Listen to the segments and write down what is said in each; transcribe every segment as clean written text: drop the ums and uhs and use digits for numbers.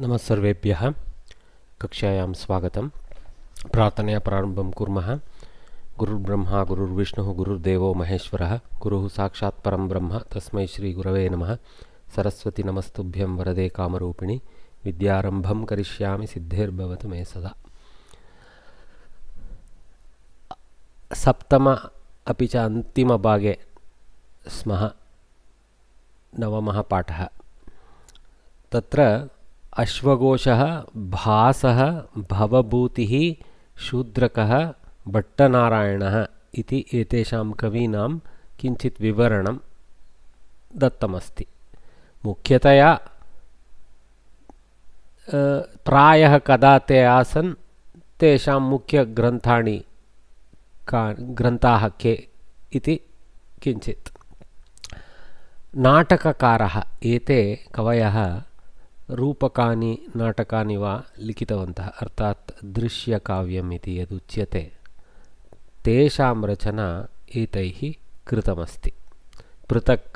नमः सर्वेभ्यः कक्षायां स्वागतं। प्रार्थनया प्रारम्भं कुर्मः। गुरुर्ब्रह्मा गुरुर्विष्णुः गुरुर्देवो महेश्वरः गुरुः साक्षात् परं ब्रह्म तस्मै श्री गुरवे नमः। सरस्वती नमस्तुभ्यं वरदे कामरूपिणि विद्यारम्भं करिष्यामि सिद्धिर्भवतु मे सदा। सप्तम अपि च अन्तिमभागे स्मः। नवमः पाठः। तत्र अश्वघोषः भासः भवभूतिः शूद्रकः भट्टनारायणः इति एतेषां कवीनां किञ्चित् विवरणं दत्तमस्ति। मुख्यतया प्रायः कदा ते आसन्, तेषां ग्रन्थाः के इति किञ्चित्। नाटककारः एते कवयः रूपकानि नाटकानि वा लिखितवन्तः, अर्थात् दृश्यकाव्यम् इति यदुच्यते तेषां रचना एतैः कृतमस्ति। पृथक्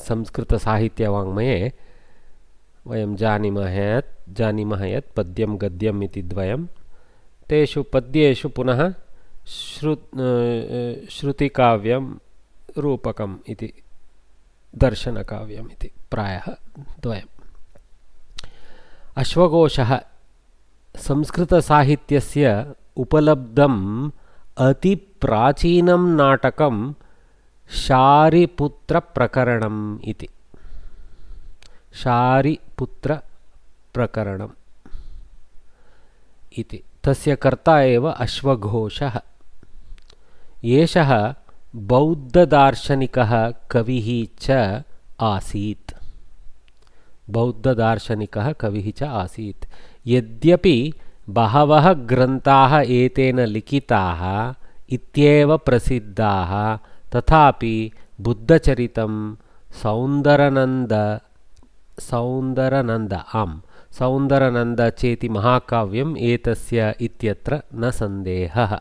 संस्कृतसाहित्यवाङ्मये वयं जानीमः यत् पद्यं गद्यम् इति द्वयं। तेषु पद्येषु पुनः श्रुतिकाव्यं रूपकम् इति दर्शनकाव्यम् इति प्रायः द्वयम्। अश्वघोषः संस्कृतसाहित्यस्य उपलब्धम् अतिप्राचीनं नाटकं शारिपुत्रप्रकरणम् इति। शारिपुत्रप्रकरणम् इति तस्य कर्ता एव अश्वघोषः। एषः बौद्धदार्शनिकः कविः च आसीत्। बौद्धदार्शनिकः कविः च आसीत्। यद्यपि बहवः ग्रन्थाः एतेन लिखिताः इत्येव प्रसिद्धाः, तथापि बुद्धचरितं सौन्दरनन्द चेति महाकाव्यम् एतस्य इत्यत्र न सन्देहः।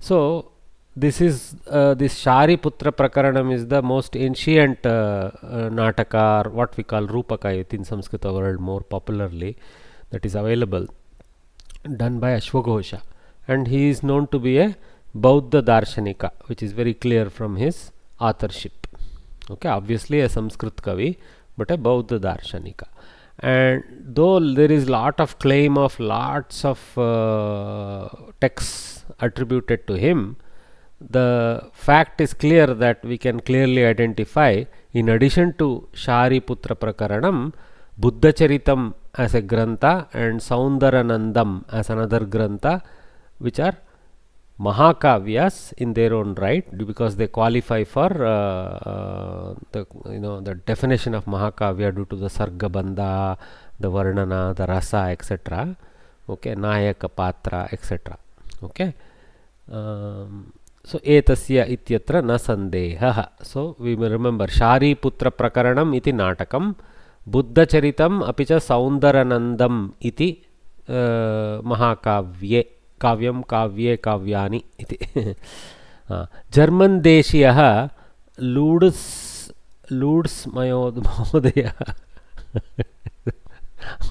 So this Shariputra Prakaranam is the most ancient Nataka, or what we call Rupaka in Samskrita world more popularly, that is available, done by Ashwaghosha, and he is known to be a Bauddha Darshanika, which is very clear from his authorship. Okay, obviously a Sanskrit Kavi, but a Bauddha Darshanika. And though there is lot of claim of lots of texts attributed to him, the fact is clear that we can clearly identify, in addition to Shariputra Prakaranam, Buddhacharitam as a grantha and Saundaranandam as another grantha, which are Mahakavyas in their own right, because they qualify for the definition of Mahakavya due to the Sarga Bandha, the Varnana, the Rasa, etc. Okay, Nayaka Patra, etc. Okay. So etasya ityatra na sandehah. So we will remember Shariputra Prakaranam iti natakam, Buddhacharitam apicha Saundaranandam iti Mahakavye, kavyam kavye kavyani iti. German deshiyah Lutz Mahodaya.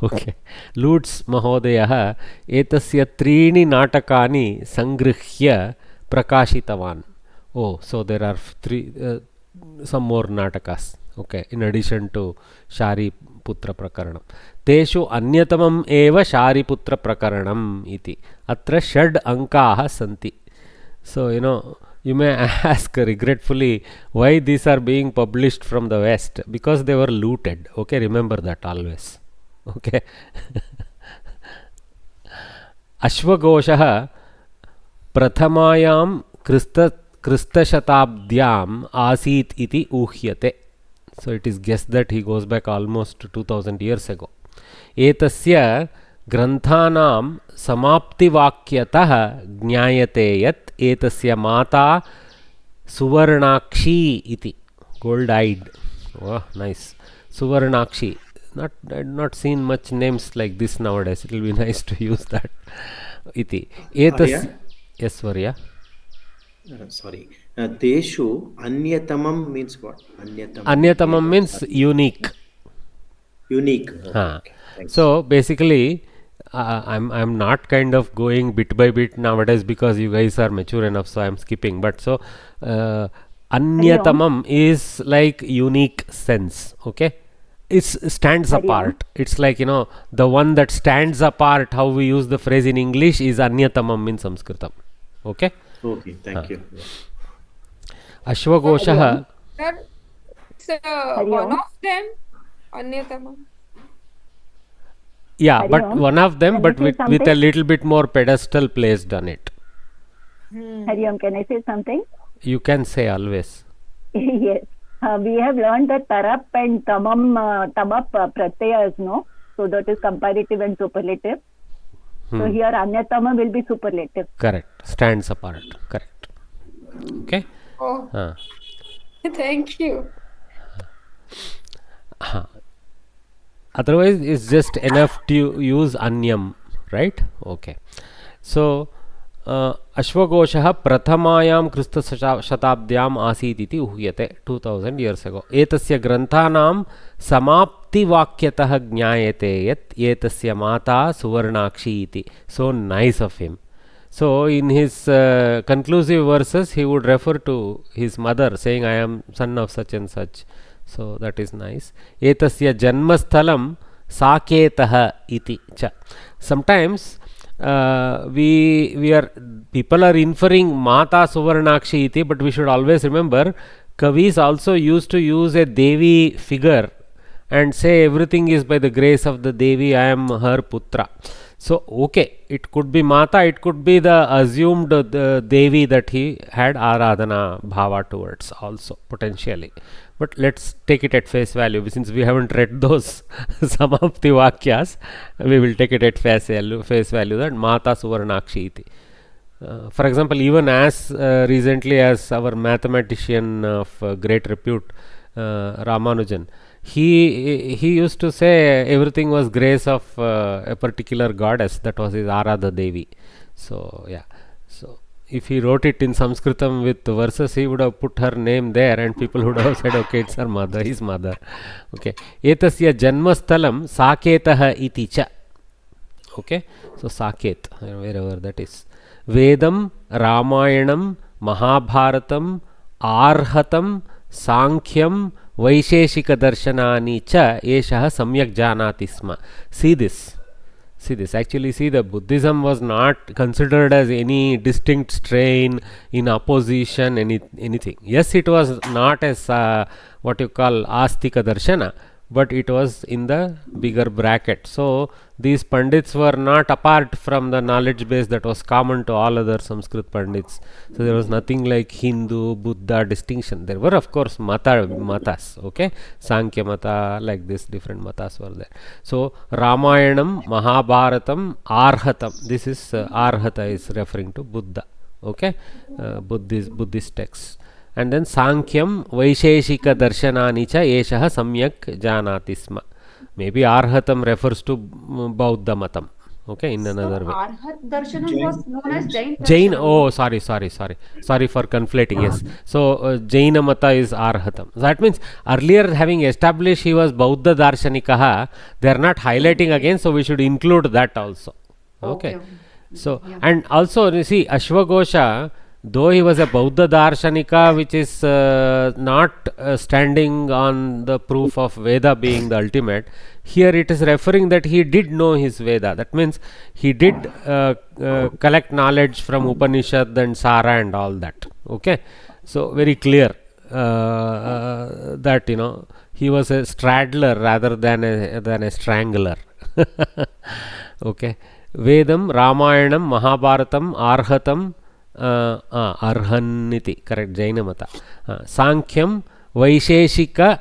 Okay, Lutz Mahodayah etasya त्रीणि नाटकानि संगृह्य prakashitavan. Oh, so there are some more natakas, okay, in addition to Shariputra Prakaranam. Teshu anyatamam eva Shariputra Prakaranam iti. Atra shad ankaha santi. So, you may ask regretfully why these are being published from the West. Because they were looted. Okay, remember that always. Okay. Ashwaghoshaha प्रथमायां क्रिस्तशताब्द्याम् आसीत् इति ऊह्यते. So it is guessed that he goes back almost 2000 years ago. एतस्य ग्रन्थानां समाप्तिवाक्यतः ज्ञायते यत् एतस्य माता सुवर्णाक्षी इति, gold eyed. Oh, nice. Suvarnakshi. I've not seen much names like this nowadays. It will be nice to use that. Iti. Yes, Varya. Sorry. Teshu Anyatamam means what? Anyatamam means unique. Unique. Okay. Huh. Okay. Thanks. So basically, I'm not kind of going bit by bit nowadays because you guys are mature enough. So I'm skipping. But so Hari Om. Anyatamam is like unique sense. Okay, it stands Hari Om. apart. It's like, you know, the one that stands apart. How we use the phrase in English is Anyatamam in Sanskritam. Okay. Okay. Thank you. Yeah. Ashwagoshaha. Sir, it's Hari one Om. of them, Anyatama. Yeah, Hari but Om. one of them, Can I but say with a something? little bit more pedestal placed on it. Hari Om, can I say something? You can say always. Yes. We have learned that tarap and tamap pratyayas, no? So that is comparative and superlative. So here anyatama will be superlative. Correct. Stands apart. Correct. Okay. Oh, Uh, thank you. Otherwise, it's just enough to use anyam, right? Okay. So, Ashwagoshaha Prathamayam Krista Shatabdyam Asit iti uhiyate 2000 years ago. Etasya granthanam samapti vakyatah jnayate yat etasya mata Suvarnakshi iti. So nice of him. So in his conclusive verses, he would refer to his mother, saying, I am son of such and such. So that is nice. Etasya janmasthalam saketaha iti cha. Sometimes people are inferring Mata Suvarnakshi iti, but we should always remember Kavis also used to use a Devi figure and say everything is by the grace of the Devi, I am her putra. So okay, it could be Mata, it could be the assumed Devi that he had Aradhana bhava towards also potentially. But let's take it at face value. Since we haven't read those Samapti Vakyas, we will take it at face value that Mata Suvarnakshi iti. For example, even as recently as our mathematician of great repute, Ramanujan, he used to say everything was grace of a particular goddess, that was his Aradha Devi. So yeah, so if he wrote it in Sanskritam with verses, he would have put her name there and people would have said, okay, it's her mother, his mother. Okay, etasya janmasthalam saketaha iti cha. Okay, so Saket, wherever that is. Vedam, Ramayanam, Mahabharatam, Arhatam, Sankhyam, Vaisheshika Darshanani cha Eshaha Samyak Janati Sma. See this. See this. Actually, see, the Buddhism was not considered as any distinct strain in opposition, anything. Yes, it was not as what you call Astika Darshana, but it was in the bigger bracket. So these Pandits were not apart from the knowledge base that was common to all other Sanskrit Pandits. So there was nothing like Hindu, Buddha distinction. There were, of course, matas, okay? Sankhya Mata, like this, different matas were there. So Ramayanam, Mahabharatam, Arhatam. This is Arhata is referring to Buddha, okay? Buddhist texts. And then Sankyam Vaisheshika Darshanani cha Eshaha Samyak Janati Sma. Maybe Arhatam refers to Bauddha Matam. Okay, in another way. Arhat Darshanam was known as Jain Jain, Darshanam. oh, sorry for conflating. Yes, so Jaina Mata is Arhatam. That means earlier, having established he was Bauddha Darshanikaha, they are not highlighting again, so we should include that also. Okay, so Yeah. and also you see Ashwagosha, though he was a Bauddha Darshanika, which is not standing on the proof of Veda being the ultimate, here it is referring that he did know his Veda. That means he did collect knowledge from Upanishad and Sara and all that. Okay, so very clear that, you know, he was a straddler rather than a strangler. Okay, Vedam, Ramayanam, Mahabharatam, Arhatam, Arhaniti, correct, Jaina Mata. Sankyam, Vaisheshika,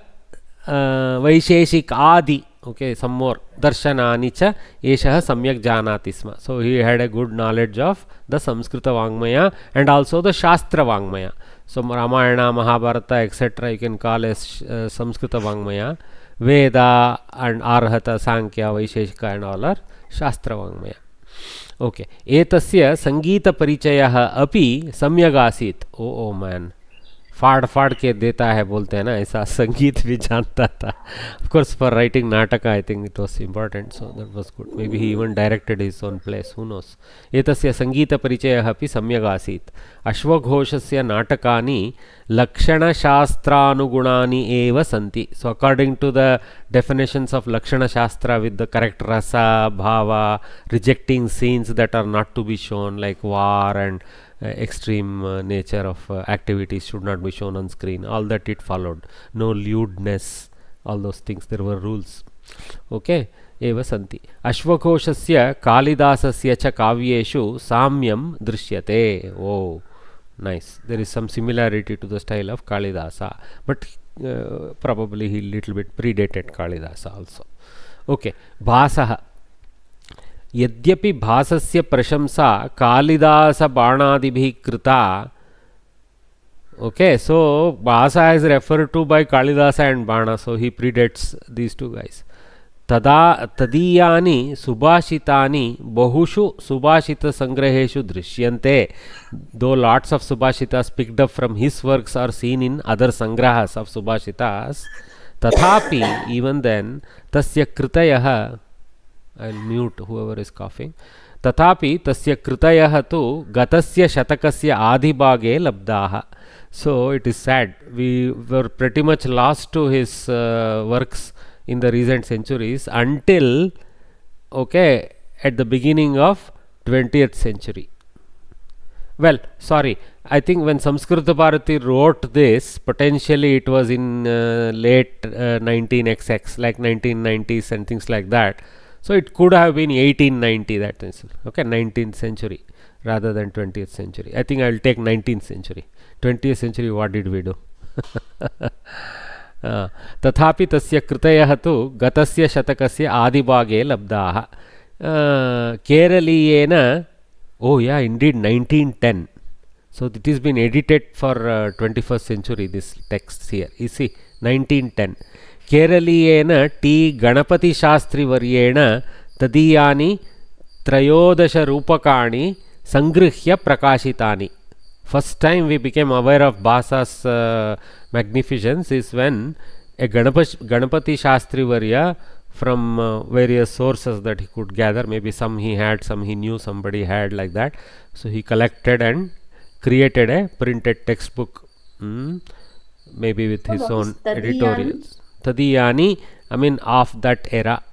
Vaisheshikadi, okay, some more. Darshanani cha Eshaha Samyak Janati Sma. So he had a good knowledge of the Samskrita Vangmaya and also the Shastra Vangmaya. So Ramayana, Mahabharata, etc. you can call as Samskrita Vangmaya. Veda and Arhata, Sankhya, Vaisheshika and all are Shastra Vangmaya. Okay. Etasya Sangeeta Parichayah api samyag asit. Oh man. फाड़ फाड़ के देता है बोलते हैं ना, ऐसा संगीत भी जानता था. Of course, for writing नाटक, I think it was important, so that was good. Maybe he even directed his own plays, who knows. एतस्य सङ्गीतपरिचयः अपि सम्यक् आसीत्. अश्वघोषस्य नाटकानि लक्षणशास्त्रानुगुणानि एव सन्ति. So according to the definitions of Lakshanashastra, with the correct rasa, bhava, rejecting scenes that are not to be shown, like war and extreme nature of activities should not be shown on screen, all that it followed. No lewdness, all those things, there were rules. Okay, एव सन्ति. अश्वघोषस्य कालिदासस्य च काव्येषु साम्यं दृश्यते. Oh, nice. There is some similarity to the style of Kalidasa, but probably he little bit predated Kalidasa also. Okay, भासः. यद्यपि भासस्य प्रशंसा कालिदास बाणादिभिः कृता. Okay, so Bhasa is referred to by Kalidasa and Bana, so he predates these two guys. तदीयानि सुभाषितानि बहुषु सुभाषित संग्रहेषु दृश्यन्ते. Though lots of subhashitas picked up from his works are seen in other sangrahas of subhashitas, tathapi, even then, tasya kritayah, I'll mute whoever is coughing. तथापि तस्य कृतयः तु गतस्य शतकस्य आदिभागे लब्धाः. So it is sad, we were pretty much lost to his works in the recent centuries until, okay, at the beginning of 20th century. Well, sorry, I think when Samskrita Bharati wrote this, potentially it was in late 19XX, like 1990s and things like that. So it could have been 1890, that is, okay, 19th century rather than 20th century. I think I will take 19th century. 20th century, what did we do? तथापि तस्य कृतयः तु गतस्य शतकस्य आदिभागे लब्धाः. केरलीयेन, oh yeah, indeed 1910. So it has been edited for 21st century, this text here. You see, 1910. केरलीयेन T गणपतिशास्त्रिवर्येण तदीयानि त्रयोदशरूपकाणि सङ्गृह्य प्रकाशितानि. First time we became aware of Bhasa's magnificence is when a Ganapati Shastri Varya, from various sources that he could gather, maybe some he had, some he knew somebody had, like that. So he collected and created a printed textbook, maybe with his own editorials. Tadiyani, I mean of that era.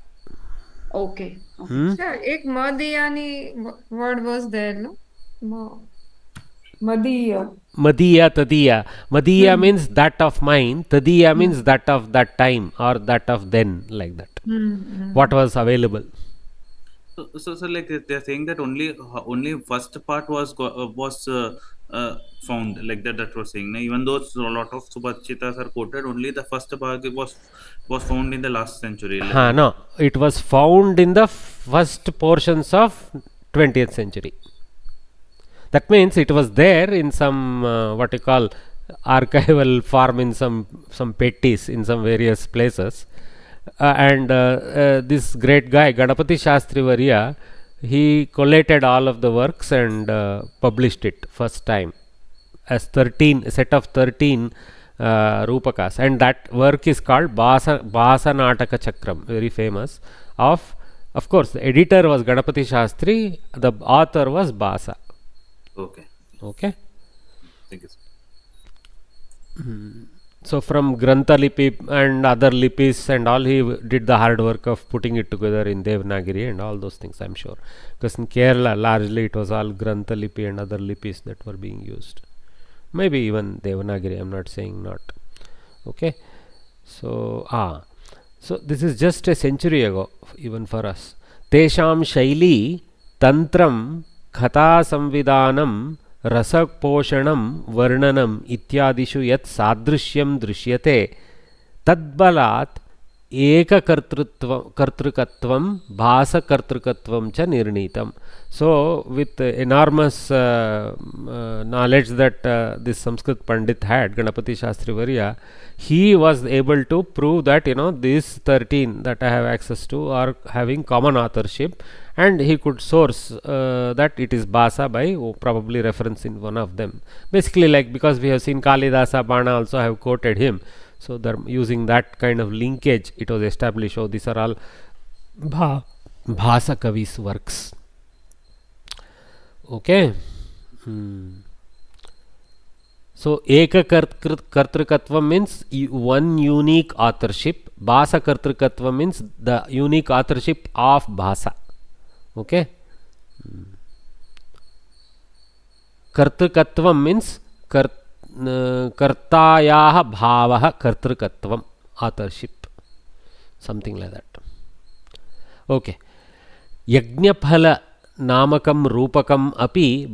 Okay. Sure, एक मदियानी word was there, no? Madiya. Madiya, Tadiya. Madiya means that of mine. Tadiya means that of that time or that of then, like that. What was available. So like they're saying that only first part was found, like that was saying. Even though a lot of subhachitas are quoted, only the first part was found in the last century. No, it was found in the first portions of 20th century. That means it was there in some what you call archival form in some petties in some various places, and this great guy Ganapati Shastri Varya, he collated all of the works and published it first time as a set of 13 Rupakas, and that work is called Bhasa Nataka Chakram, very famous. Of course, the editor was Ganapati Shastri, the author was Bhasa. Okay. Thank you, sir. So from Grantha Lipi and other Lipis and all, he did the hard work of putting it together in Devanagari and all those things, I'm sure. Because in Kerala, largely it was all Grantha Lipi and other Lipis that were being used. Maybe even Devanagari, I'm not saying not. Okay. So, so this is just a century ago, even for us. Tesham Shaili Tantram Khatha Samvidanam Rasaposhanam Varnanam Ityadishu Yat Sadrishyam Drishyate Tadbalat कर्तृकत्वं भासकर्तृकत्वं च निर्णीतम्. So with enormous knowledge that this Sanskrit Pandit had, Ganapati Shastri Varya, he was able to prove that these 13 that I have access to are having common authorship, and he could source that it is Bhasa by probably reference in one of them. Basically, like, because we have seen Kalidasa, Bana also have quoted him, so they're using that kind of linkage. It was established. Oh, these are all Bhasa Kavi's works. Okay. So Eka Kartrikatva means one unique authorship. Bhasa Kartrikatva means the unique authorship of Bhasa. Okay. Kartrikatvam means Kartayaha Bhavaha Kartrikatvam, authorship, something like that. Okay. Yajnaphala नामकं रूपकम् अपि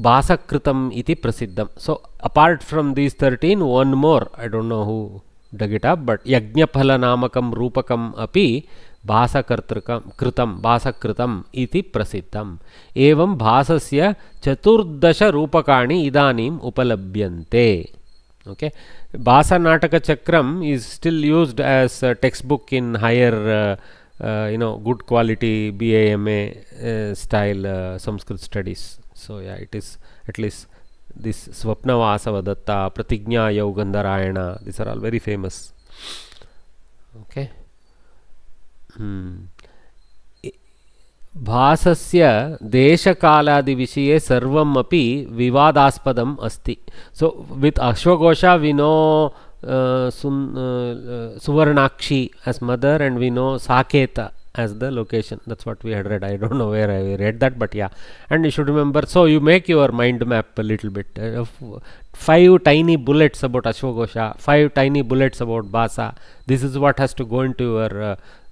भासकृतम् इति प्रसिद्धम्. So apart from these 13, one more, I don't know who dug it up, but यज्ञफल नामकं रूपकम् अपि भासकृतम् इति प्रसिद्धम्. एवं भासस्य 14 रूपकाणि इदानीम् उपलभ्यन्ते. Okay, Bhasa Nataka Chakram is still used as a textbook in higher good quality BAMA style Sanskrit studies. So yeah, it is at least this Swapna Vasavadatta, Pratigna Yogandharayana, these are all very famous. Okay. Bhasasya Deshakaaladi Vishaye Sarvam Api Vivadaaspadam Asti. So with Ashwagosha we know Suvarnakshi as mother, and we know Saketa as the location. That's what we had read. I don't know where I read that, but yeah. And you should remember, so you make your mind map a little bit. 5 tiny bullets about Ashwagosha, 5 tiny bullets about Bhasa. This is what has to go into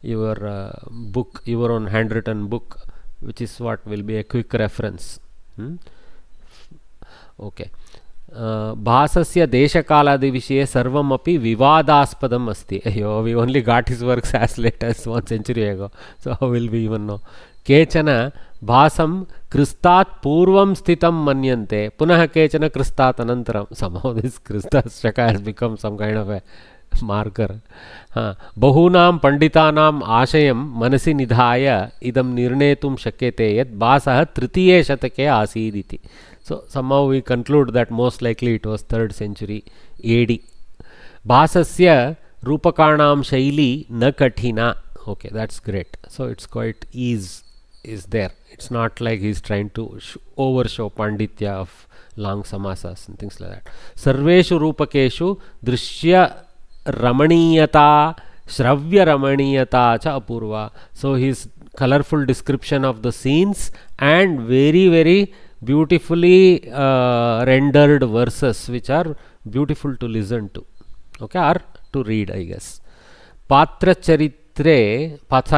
your book, your own handwritten book, which is what will be a quick reference. Okay. Bhasasya Deshakaaladi Vishaye Sarvam Api Vivadaspadam Asti. We only got his works as late as 1 century ago. So how will we even know? Kechana Bhasam Kristat Purvam Sthitam Manyante. Punah Kechana Kristat Anantaram. Somehow this Krista Shaka has become some kind of a marker. Bahunam Panditanam Ashayam Manasi Nidhaya Idam Nirnetum Shakyate Yat Bhasaha Tritiye Shatake Asiditi. So somehow we conclude that most likely it was 3rd century AD. Bhasasya Rupakanam Shaili na Kathina. Okay, that's great. So it's quite ease is there. It's not like he's trying to overshow Panditya of long samasas and things like that. Sarveshu Rupakeshu Drishya Ramaniyata Shravya Ramaniyata cha Apurva. So his colorful description of the scenes and very, very beautifully rendered verses which are beautiful to listen to, okay, or to read, I guess. Patra Chitrane Bhasasya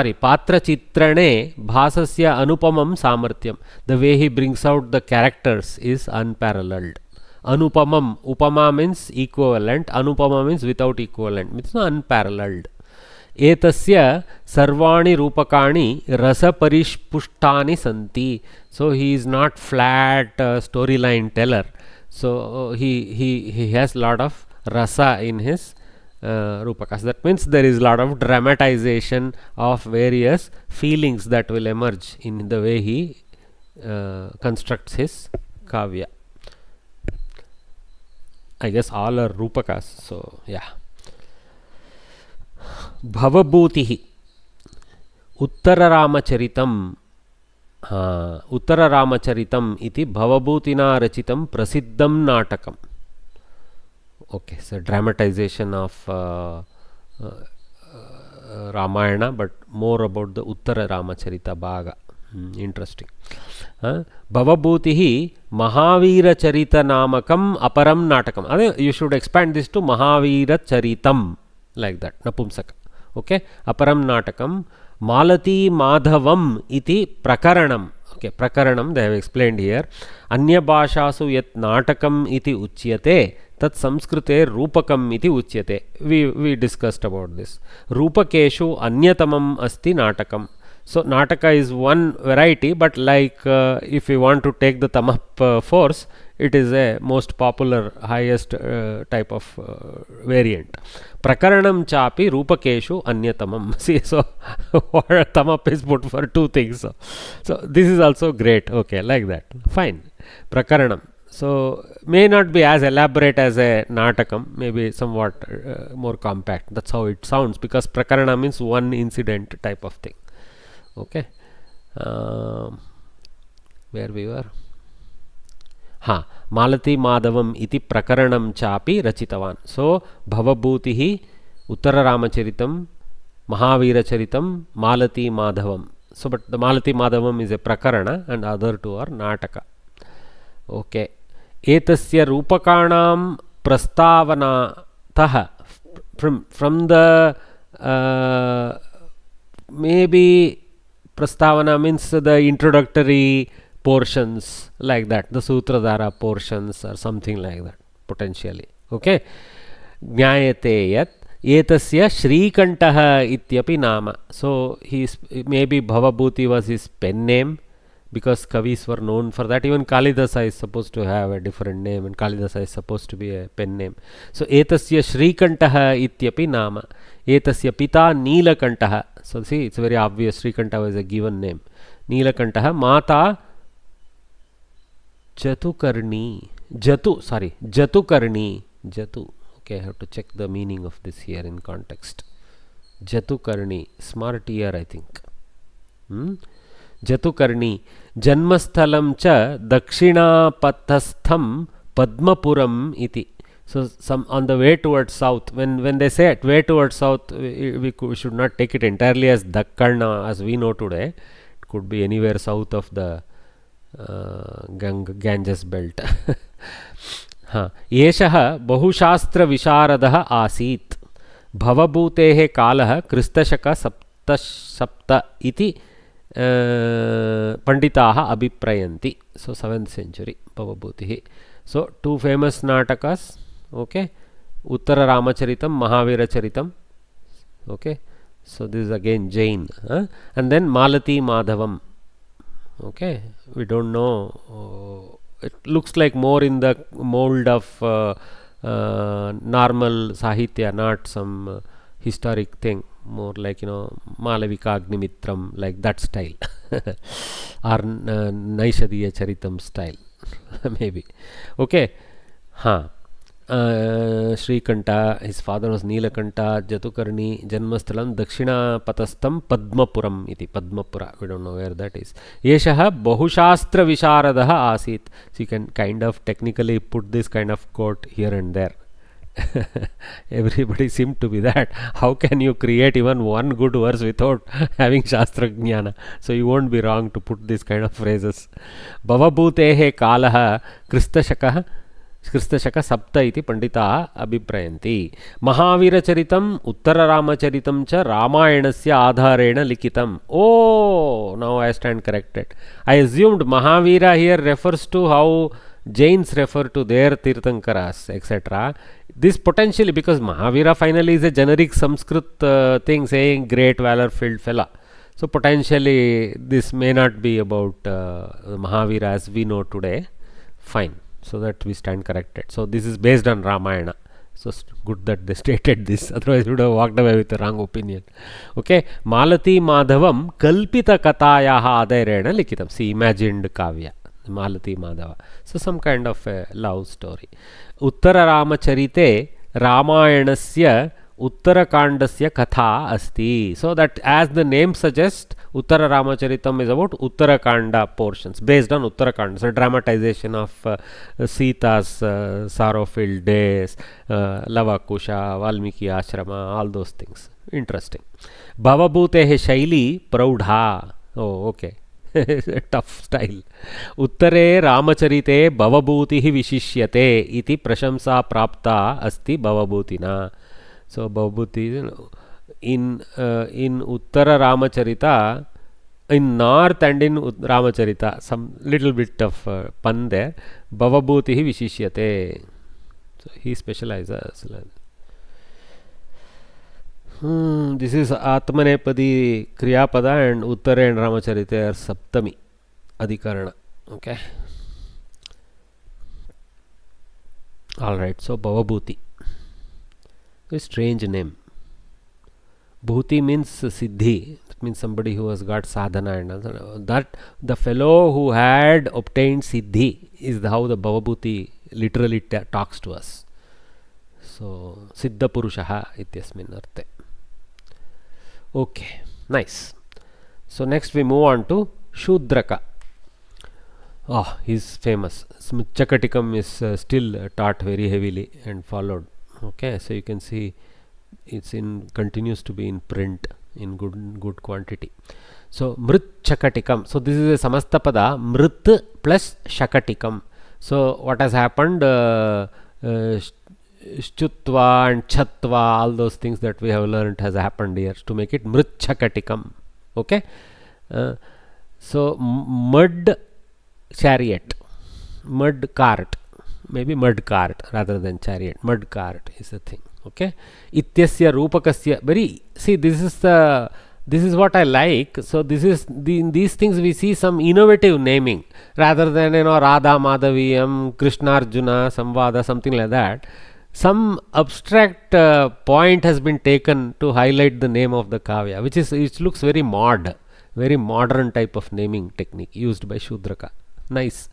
Anupamam Samarthyam. The way he brings out the characters is unparalleled. Anupamam, Upama means equivalent, Anupama means without equivalent, means unparalleled. Etasya sarvani rupakani rasa parishpuštani santi. So he is not flat storyline teller. So he has lot of rasa in his rupakas. That means there is lot of dramatization of various feelings that will emerge in the way he constructs his kavya. I guess all are rupakas. So yeah. Bhavabhutihi Uttararamacharitam Uttararamacharitam iti Bhavabhutina rachitam prasiddham natakam. Okay, so dramatization of Ramayana, but more about the Uttararamacharita Bhaga. Interesting. Bhavabhutihi Mahavira Charita Namakam Aparam Natakam. You should expand this to Mahavira Charitam, like that, Napumsaka. Okay, Aparam Natakam Malati Madhavam iti Prakaranam. Okay, prakaranam they have explained here. Anya bhashasu yat natakam iti uchyate tat samskrite rupakam iti uchyate. We discussed about this. Rupakeshu anyatamam asti natakam. So nataka is one variety, but like if you want to take the thumb up force, it is a most popular, highest type of variant. Prakaranam chapi rupakeshu anyatamam. See, so thumb up is put for two things. So this is also great. Okay, like that. Fine. Prakaranam. So may not be as elaborate as a natakam, maybe somewhat more compact. That's how it sounds, because prakarana means one incident type of thing. Okay, where we were? Ha, Malati Madhavam iti prakaranam chapi rachitavan. So Bhavabhutihi, Uttara Ramacharitam, Mahavira Charitam, Malati Madhavam. So but the Malati Madhavam is a prakarana and other two are nataka. Okay, etasya rupakanam prastavanatah, from the maybe prastavana means the introductory portions, like that, the sutradhara portions or something like that, potentially. Okay, jnayate yat etasya Shrikantah ityapi nama. So maybe Bhavabhuti was his pen name, because Kavis were known for that. Even Kalidasa is supposed to have a different name, and Kalidasa is supposed to be a pen name. So etasya Shrikantah ityapi nama. Etasya pita Neelakantah. So see, it's very obvious. Shrikantah was a given name. Neelakantah. Mata Jatukarni. Jatukarni. Jatu. Okay, I have to check the meaning of this here in context. Jatukarni. Smart ear, I think. Jatukarni. Janmasthalam cha Dakshinapathastham Padmapuram iti. So some on the way towards south, when they say way towards south, we should not take it entirely as Dakkarna as we know today. It could be anywhere south of the Ganges belt. Yeshaha Bahushastra Visharadaha Asit. Bhavabhutehe Kalaha Kristashaka Sapta iti Panditaha Abhiprayanti. So 7th century Bhavabhutihi. So two famous natakas. Okay, Uttara Ramacharitam, Mahavira Charitam. Okay, so this is again Jain, and then Malati Madhavam. Okay, we don't know. It looks like more in the mold of normal Sahitya, not some historic thing. More like, Malavika Agnimitram, like that style, or Naishadiya Charitam style, maybe. Okay, Shrikanta, his father was Neelakanta. Jatukarni, Janmasthalam, Dakshina Patastham, Padmapuram iti. Padmapura, we don't know where that is. Yeshaha Bahushastra Visharadaha Asit. So you can kind of technically put this kind of quote here and there. Everybody seemed to be that. How can you create even one good verse without having Shastra Jnana? So you won't be wrong to put this kind of phrases. Bhavabhutehe Kalaha Kristashaka Sapta iti Pandita Abhiprayanti. Mahavira Charitam, Uttara Ramacharitam cha Ramayanasya Adharena Likitam. Oh, now I stand corrected. I assumed Mahavira here refers to how Jains refer to their Tirthankaras, etc. This potentially, because Mahavira finally is a generic Sanskrit thing saying great valor filled fella. So potentially this may not be about Mahavira as we know today. Fine. So that we stand corrected. So this is based on Ramayana. So good that they stated this. Otherwise we would have walked away with the wrong opinion. Okay. Malati Madhavam Kalpita Katayaha Adairena Likitam. See, imagined Kavya. Malati Madhava. So some kind of a love story. Uttara Ramacharite Ramayanasya Uttarakandasya Katha Asti. So that, as the name suggests, Uttara Ramacharitam is about Uttarakanda portions, based on Uttarakanda. So dramatization of Sita's sorrow-filled days, Lavakusha, Valmiki Ashrama, all those things. Interesting. Bhavabhutehe Shaili Praudha. Oh, okay. Tough style. Uttare Ramacharite Bhavabhutihi Vishishyate iti prashamsa prapta asti Bhavabhutina. So Bhavabhuti, in Uttara Ramacharita, in north and in Ramacharita, some little bit of pun there. Bhavabhutihi vishishyate. So he specializes. This is Atmanepadi Kriyapada and Uttare and Ramacharita are Saptami Adhikarana. Okay. Alright, so Bhavabhuti. A strange name. Bhuti means Siddhi. That means somebody who has got sadhana and that the fellow who had obtained Siddhi is how the Bhavabhuti literally talks to us. So Siddha Purushaha ityasmin arte. Okay, nice. So next we move on to Shudraka. Oh, he's famous. Smchakatikam is still taught very heavily and followed. Okay, so you can see it's continues to be in print in good quantity. So Mritchakatikam. So this is a Samastapada Mrit plus Shakatikam. So what has happened? Shtutva and Chatva, all those things that we have learned has happened here to make it Mritchakatikam. Okay. So mud chariot, mud cart, maybe mud cart rather than chariot. Mud cart is the thing. Okay. Ityasya rupakasya. Very, see, this is what I like. So this is in these things we see some innovative naming rather than Radha Madhaviyam, Krishna Arjuna, Samvada, something like that. Some abstract point has been taken to highlight the name of the kavya, which looks very modern type of naming technique used by Shudraka. Nice.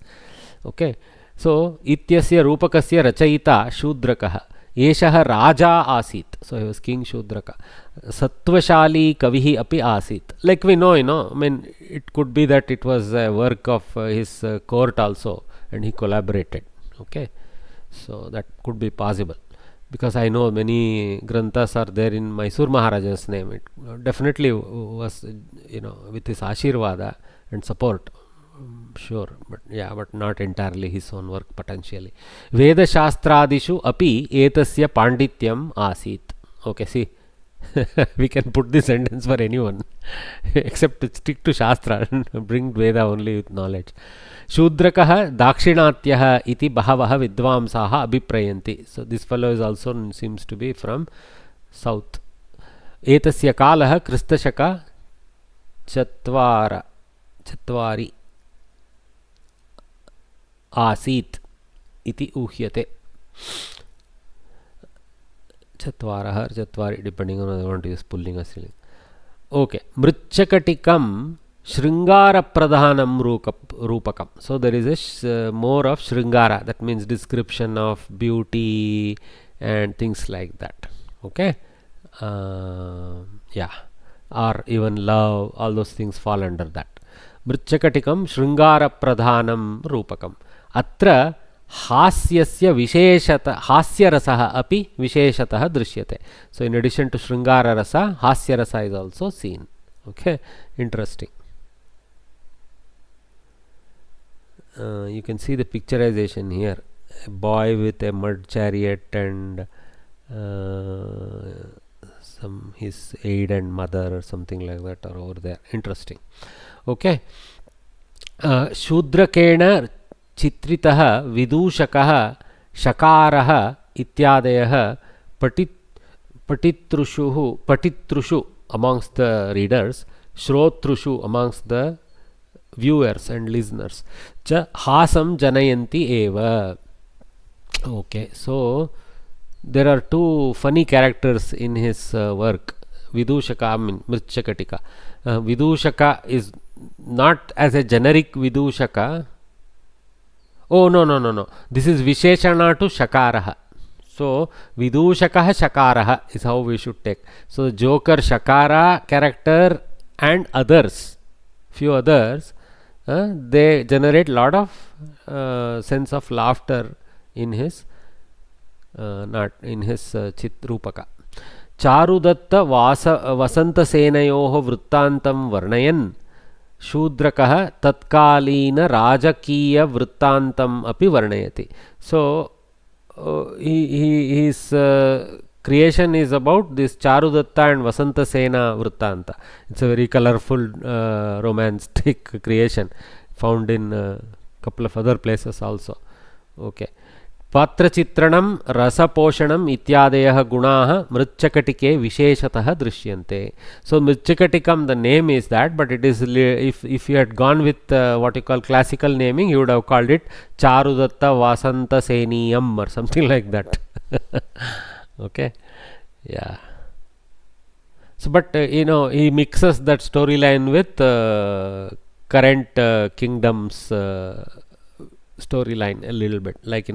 Okay. So ityasya rupakasya rachayita Shudrakaha. Eshaha Raja Asit. So he was King Shudraka. Satvashali Kavihi Api Asit. Like we know, I mean, it could be that it was a work of his court also, and he collaborated. Okay. So that could be possible, because I know many granthas are there in Mysore Maharaja's name. It definitely was, with his Ashirvada and support. Sure, but not entirely his own work potentially. Veda Shastradishu api etasya pandityam asit. Okay, see, we can put this sentence for anyone except to stick to Shastra and bring Veda only with knowledge. Shudrakaha Dakshinatyaha iti bahavaha vidvamsaha abhiprayanti. So this fellow is also seems to be from south. Etasya kalaha Kristashaka Chatvari Asit iti uhyate. Chatvarah or Chatvari, depending on whether you want to use pulling or strilling. Okay. Mritchakatikam Shringara Pradhanam Rupakam. So there is a more of Shringara, that means description of beauty and things like that. Okay. Yeah. Or even love, all those things fall under that. Mritchakatikam Shringara Pradhanam Rupakam. Atra हास्यस्य विशेषतः हास्यरसः अपि विशेषतः दृश्यते. So in addition to Shringara rasa, Hasya rasa is also seen. Okay, interesting. You can see the picturization here. A boy with a mud chariot and his aide and mother or something like that are over there. Interesting. Okay. Shudrakena चित्रितः विदूषकः शकारः इत्यादयः पठितृषु amongst the readers, श्रोतृषु amongst the viewers and listeners, च हासं जनयन्ति एव. Okay, so there are two funny characters in his work. Vidushaka, I mean Mritchakatika. Vidushaka is not as a generic Vidushaka. Oh, no. This is Visheshana to Shakaraha. So, Vidushakaha Shakaraha is how we should take. So, the Joker, Shakara character and others, few others, they generate lot of sense of laughter in his Chitrupaka. Charudatta Vasanta Senayoho Vrittantam Varnayan Shudrakah Tatkalina Rajakiya Vrittantam api Varnayati. So he is creation is about this Charudatta and Vasanta Sena Vrittanta. It's a very colorful romantic creation found in a couple of other places also. Okay. Patrachitranam rasaposhanam ityadayah gunaah mritchakatike visheshatah drishyante. So mritchakatikam, the name is that, but it is if you had gone with what you call classical naming, you would have called it Charudatta Vasanta Seniyam or something like that. Okay, yeah. So but he mixes that storyline with current kingdoms storyline a little bit, like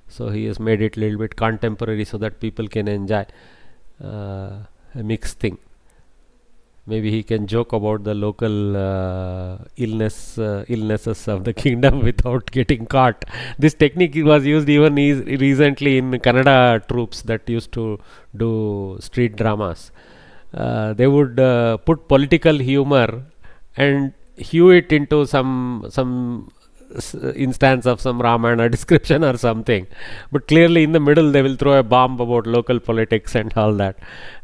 so he has made it a little bit contemporary so that people can enjoy a mixed thing. Maybe he can joke about the local illnesses of the kingdom without getting caught. This technique was used even recently in Kannada troops that used to do street dramas. They would put political humor and hew it into some instance of some Ramayana description or something, but clearly in the middle they will throw a bomb about local politics and all that,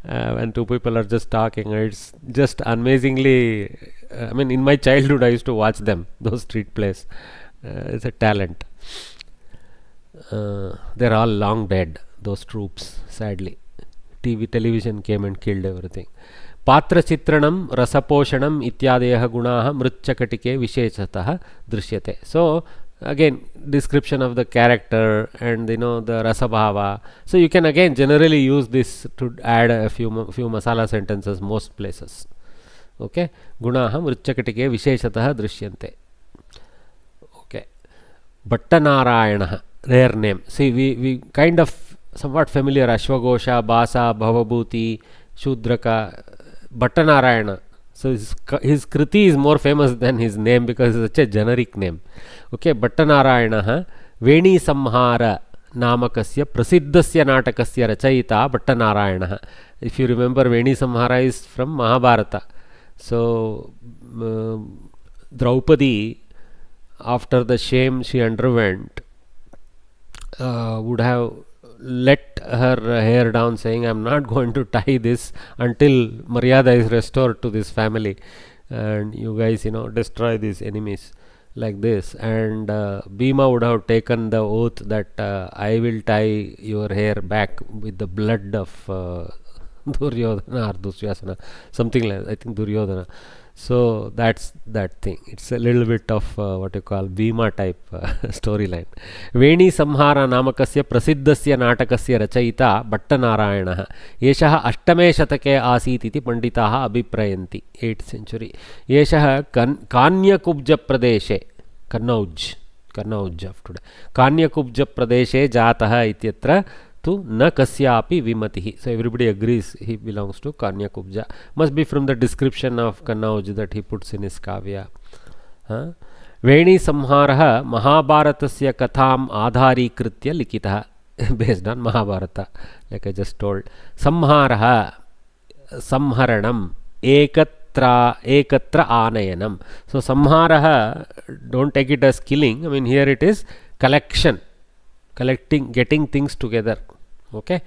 when two people are just talking. It's just amazingly, I mean, in my childhood I used to watch them, those street plays. It's a talent. They're all long dead, those troops, sadly. Television came and killed everything. Patrachitranam rasaposhanam ityadayah gunaah mritchakatike visheshatah drishyate. So again, description of the character and the rasabhava. So you can again generally use this to add a few masala sentences most places. Okay, gunaah mritchakatike visheshatah drishyante. Okay, Bhattanarayana, rare name. See, we kind of somewhat familiar. Ashwagosha, Basa, Bhavabhuti, Shudraka, Bhattanarayana. So his kriti is more famous than his name because it's such a generic name. Okay, Bhattanarayana Veni Samhara Namakasya Prasiddhasya Natakasya Rachayita Bhattanarayana. If you remember, Veni Samhara is from Mahabharata. So Draupadi, after the shame she underwent, would have let her hair down, saying, I'm not going to tie this until Maryada is restored to this family, and you guys destroy these enemies, like this. And Bhima would have taken the oath that I will tie your hair back with the blood of Duryodhana or Dusyasana, something like that. I think Duryodhana. So that's that thing. It's a little bit of what you call Bhima type storyline. Veni Samhara Namakasya Prasiddhasya Natakasya Rachayita Bhattanarayana. Yeshaha Ashtame Shatake Asit iti Panditaha Abhiprayanti. 8th century. Yeshaha Kanyakubja Pradeshe. Kannauj of today. Kanyakubja Pradeshe Jataha ityatra tu na kasyapi vimatihi. So everybody agrees he belongs to Kanyakubja. Must be from the description of Kannauj that he puts in his kavya. Veni Samharaha Mahabharatasya katham adharikritya likitaha. Based on Mahabharata, like I just told. Samharaha Samharanam Ekatra Anayanam. So Samharaha, don't take it as killing. I mean, here it is collection. Collecting, getting things together. Okay.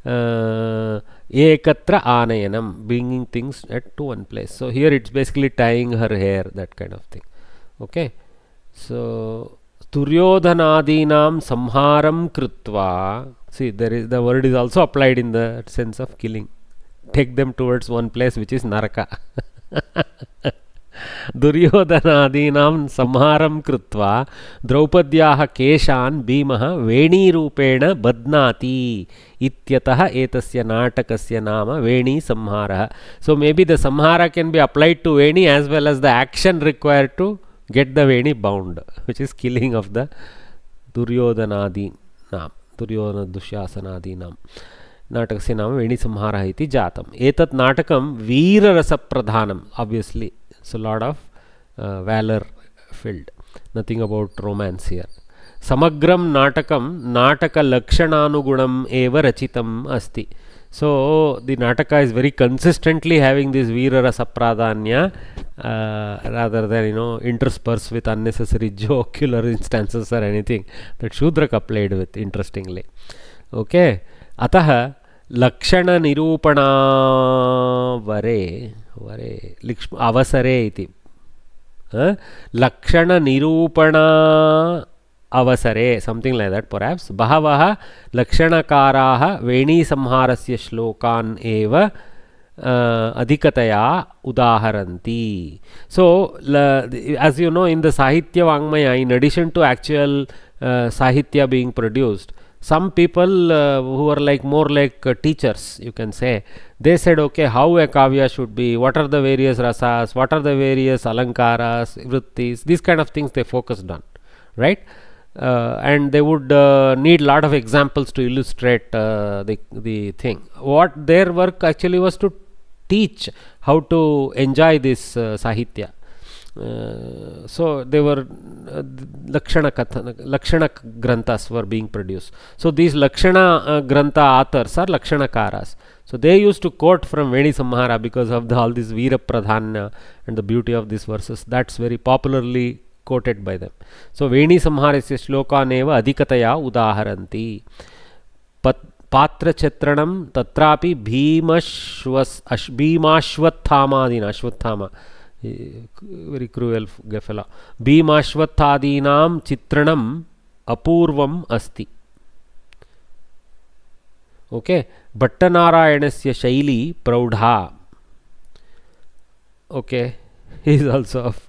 Ekatra Anayanam, bringing things to one place. So here it's basically tying her hair, that kind of thing. Okay. So Duryodhanadinam samharam krutva. See, the word is also applied in the sense of killing. Take them towards one place, which is Naraka. Duryodhanadinam samharam krutva Draupadyaha keshan Bhimaha Veni rupena badnati ityataha etasya natakasya nama Veni samhara. So maybe the samhara can be applied to Veni as well as the action required to get the Veni bound, which is killing of the Duryodhanadinam, Duryodhana Dusyasanadinam. Natakasya nama Veni samhara iti jatam. Etat natakam veera rasa pradhanam, obviously. So lot of valor filled. Nothing about romance here. Samagram natakam nataka lakshanaanugunam eva rachitam asti. So the nataka is very consistently having this veera rasa pradhanya, rather than interspersed with unnecessary jocular instances or anything that Shudraka played with, interestingly. Okay. Ataha लक्षण निरूपणा वरे वरे अवसरे इति लक्षण निरूपणा अवसरे something like that perhaps बहवः लक्षणकाराः वेणीसंहारस्य श्लोकान् एव अधिकतया उदाहरन्ति. So as you know, in the Sahitya Vangmaya, in addition to actual Sahitya being produced, some people who are like more like teachers, you can say, they said, okay, how a kavya should be, what are the various rasas, what are the various alankaras, vrittis, these kind of things they focused on, right? And they would need lot of examples to illustrate the thing. What their work actually was to teach how to enjoy this Sahitya. So they were Lakshana Granthas were being produced. So these Lakshana Grantha authors are Lakshanakaras. So they used to quote from Veni Samhara because of all this Veera Pradhanya and the beauty of these verses. That's very popularly quoted by them. So Veni Samharasya shlokan eva adhikataya udaharanti. Patra Chetranam tatrapi Bhimashvathamadina Ashwathama. Very cruel fellow. Bhimashvathadinam Chitranam Apurvam Asti. Okay. Bhattanarayanasya Shaili Praudha. Okay. He is also of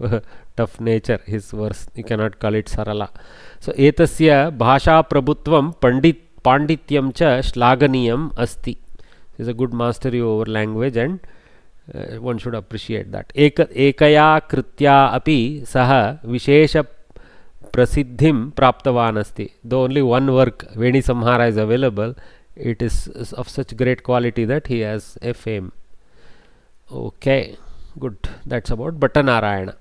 tough nature. His verse, you cannot call it Sarala. So, etasya bhasha prabhutvam pandityam cha shlaganiyam asti. He is a good mastery over language, and one should appreciate that. Ekaya kritya api saha vishesha prasiddhim praptavan asti. Though only one work, Veni Samhara, is available, it is of such great quality that he has a fame. Okay, good. That's about Bhattanarayana.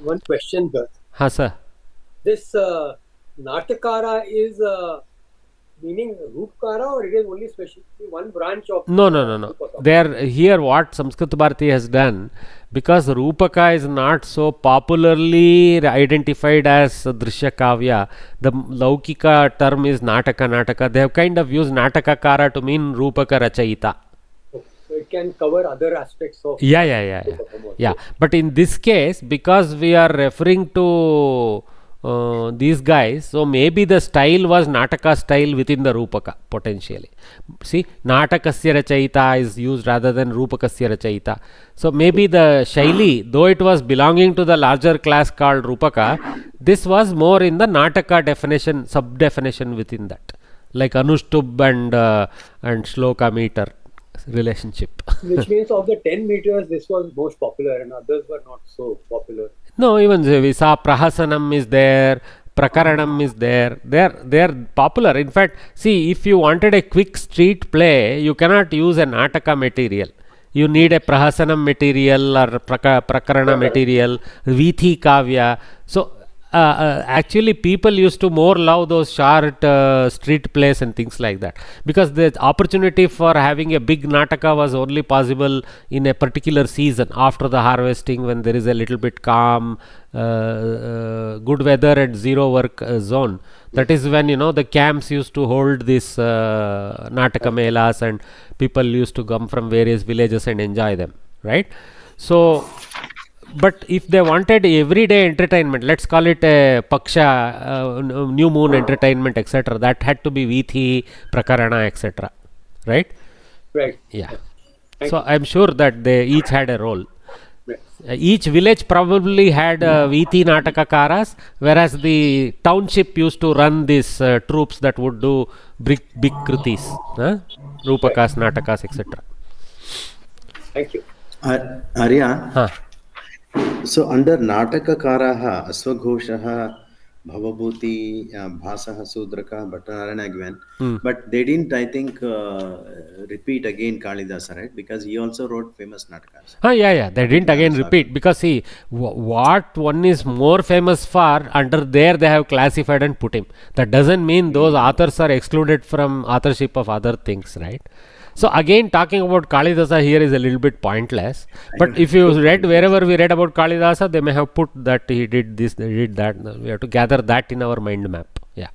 One question, sir. Ha, sir. This Natakara is meaning Roopkara, or it is only specially one branch of No. Roopaka? There, here what Samskrita Bharati has done, because Roopaka is not so popularly identified as Drishya Kavya, the Laukika term is Nataka. They have kind of used Natakakara to mean Roopaka Rachayita. So it can cover other aspects of Yeah. But in this case, because we are referring to these guys, so maybe the style was Nataka style within the Rupaka potentially. See, Natakasya Rachayita is used rather than Rupakasya Rachayita. So maybe the Shaili, though it was belonging to the larger class called Rupaka, this was more in the Nataka definition, sub definition within that, like Anushtub and Shloka meter relationship. Which means of the 10 meters, this was most popular and others were not so popular. No, even we saw Prahasanam is there, Prakaranam is there. They are popular. In fact, see, if you wanted a quick street play, you cannot use a Nataka material. You need a Prahasanam material or Prakarana material, Vithi Kavya. So actually people used to more love those short street plays and things like that, because the opportunity for having a big Nataka was only possible in a particular season after the harvesting, when there is a little bit calm, good weather and zero work zone. That is when, you know, the camps used to hold this Nataka Melas, and people used to come from various villages and enjoy them, right? So but if they wanted everyday entertainment, let's call it a Paksha, new moon entertainment, etc., that had to be Vithi, Prakarana, etc., right? Right. Yeah. So I'm sure that they each had a role. Each village probably had Vithi Natakakaras, whereas the township used to run these troops that would do big kritis, Rupakas, Natakas, etc. Thank you. Arya, so under Natakakaraha, Aswaghoshah, Bhavabhuti, Bhasaha, Sudraka, Bhattanarayana again, but they didn't, I think, repeat again Kalidasa, right? Because he also wrote famous Natakas. Yeah, they didn't again repeat, because see, what one is more famous for, under there they have classified and put him. That doesn't mean those authors are excluded from authorship of other things, right? So again, talking about Kalidasa here is a little bit pointless. But if you read wherever we read about Kalidasa, they may have put that he did this, they did that. We have to gather that in our mind map. Yeah.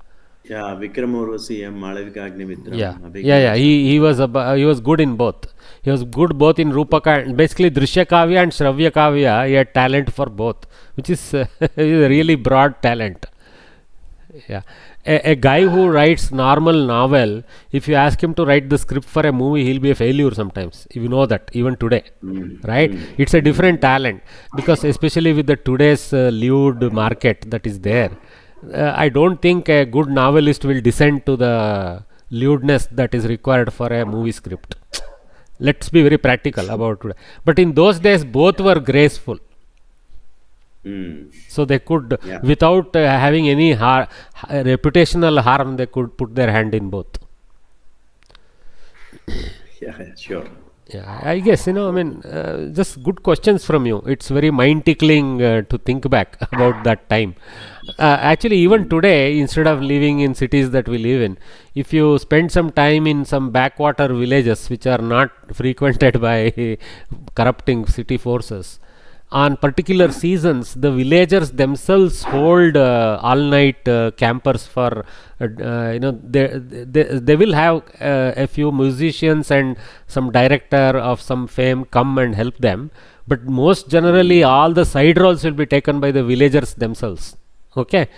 Yeah, Vikram Urvasi, Malavika Agnimitram. Yeah. He was good in both. He was good both in Rupaka and basically Drishya Kavya and Shravya Kavya. He had talent for both, which is a really broad talent. Yeah, a guy who writes normal novel, if you ask him to write the script for a movie, he'll be a failure sometimes. You know that even today, right? It's a different talent because especially with the today's lewd market that is there, I don't think a good novelist will descend to the lewdness that is required for a movie script. Let's be very practical about today. But in those days, both were graceful. So they could, without having any reputational harm, they could put their hand in both. Yeah, sure. Yeah, I guess, I mean, just good questions from you. It's very mind tickling to think back about that time. Actually, even today, instead of living in cities that we live in, if you spend some time in some backwater villages which are not frequented by corrupting city forces, on particular seasons, the villagers themselves hold all-night campers for, they will have a few musicians and some director of some fame come and help them. But most generally, all the side roles will be taken by the villagers themselves. Okay,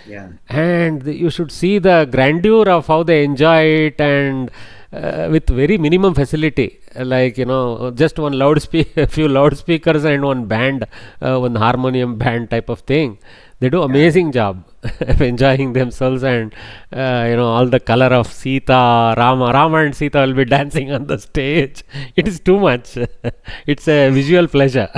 and you should see the grandeur of how they enjoy it, and with very minimum facility, like just one loudspeaker, a few loudspeakers, and one band, one harmonium band type of thing. They do amazing job of enjoying themselves, and all the color of Sita, Rama and Sita will be dancing on the stage. It is too much. It's a visual pleasure.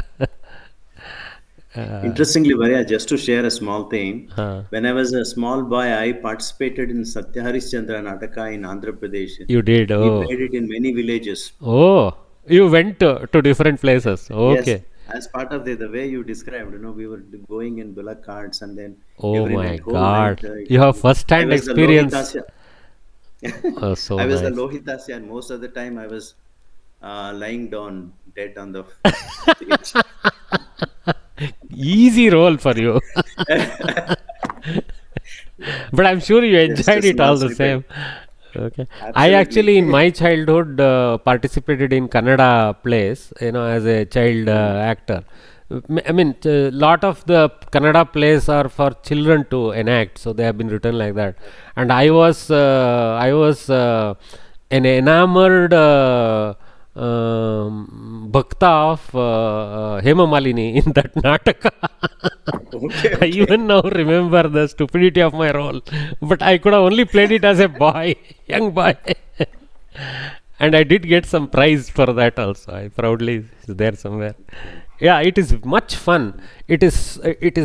Interestingly, Varya, just to share a small thing, when I was a small boy, I participated in Satya Harishchandra Nataka in Andhra Pradesh. You did? Oh. We played it in many villages. Oh, you went to different places. Okay. Yes, as part of the way you described, we were going in bullock carts and then. Oh my God! You have first-hand experience. Oh, so I was nice. the Lohitasya, and most of the time I was lying down dead on the stage. Easy role for you. But I'm sure you enjoyed it all the same. Okay. Absolutely. I actually in my childhood participated in Kannada plays, as a child actor. I mean, lot of the Kannada plays are for children to enact, so they have been written like that. And I was an enamored bhakta of Hema Malini in that Nataka. Okay. I even now remember the stupidity of my role, but I could have only played it as a boy, young boy. And I did get some prize for that also. I proudly is there somewhere. Yeah, it is much fun. It is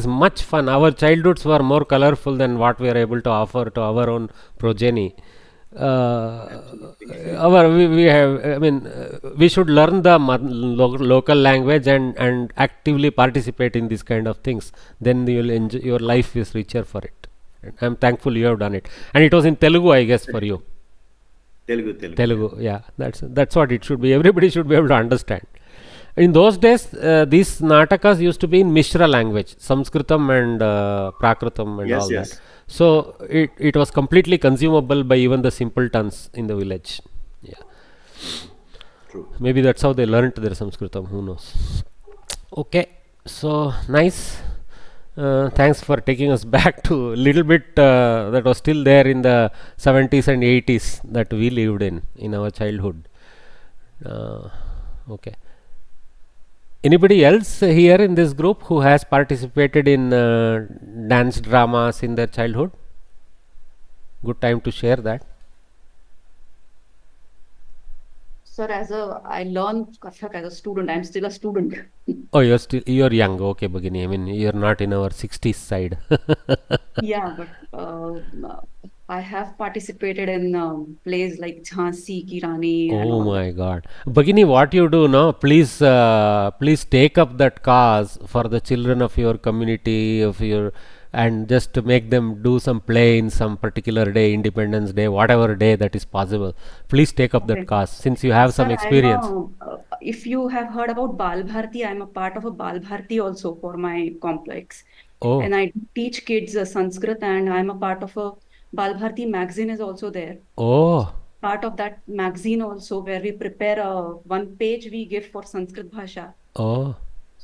much fun. Our childhoods were more colorful than what we are able to offer to our own progeny. We should learn the local language and actively participate in these kind of things. Then you will enjoy, your life is richer for it. I'm thankful you have done it. And it was in Telugu, I guess, for you. Telugu, yeah. That's what it should be. Everybody should be able to understand. In those days, these natakas used to be in Mishra language, Samskritam and Prakritam and all that. So it was completely consumable by even the simpletons in the village. Yeah. True. Maybe that's how they learnt their Samskritam. Who knows? Okay. So nice. Thanks for taking us back to a little bit that was still there in the 70s and 80s that we lived in our childhood. Okay. Anybody else here in this group who has participated in dance dramas in their childhood? Good time to share that. Sir, I learned Kathak as a student. I'm still a student. Oh, you're young. Okay, Bhagini. I mean, you're not in our 60s side. Yeah, but I have participated in plays like Jhansi Ki Rani. Oh my God, Bhagini, what you do now? Please take up that cause for the children of your community, and just to make them do some play in some particular day, Independence Day, whatever day that is possible. Please take up that cause since you have some experience. If you have heard about Bal Bharati, I'm a part of a Bal Bharati also for my complex. Oh. And I teach kids Sanskrit, and I'm a part of a Bal Bharati magazine is also there. Oh, Part of that magazine also, where we prepare one page we give for Sanskrit Bhasha. oh,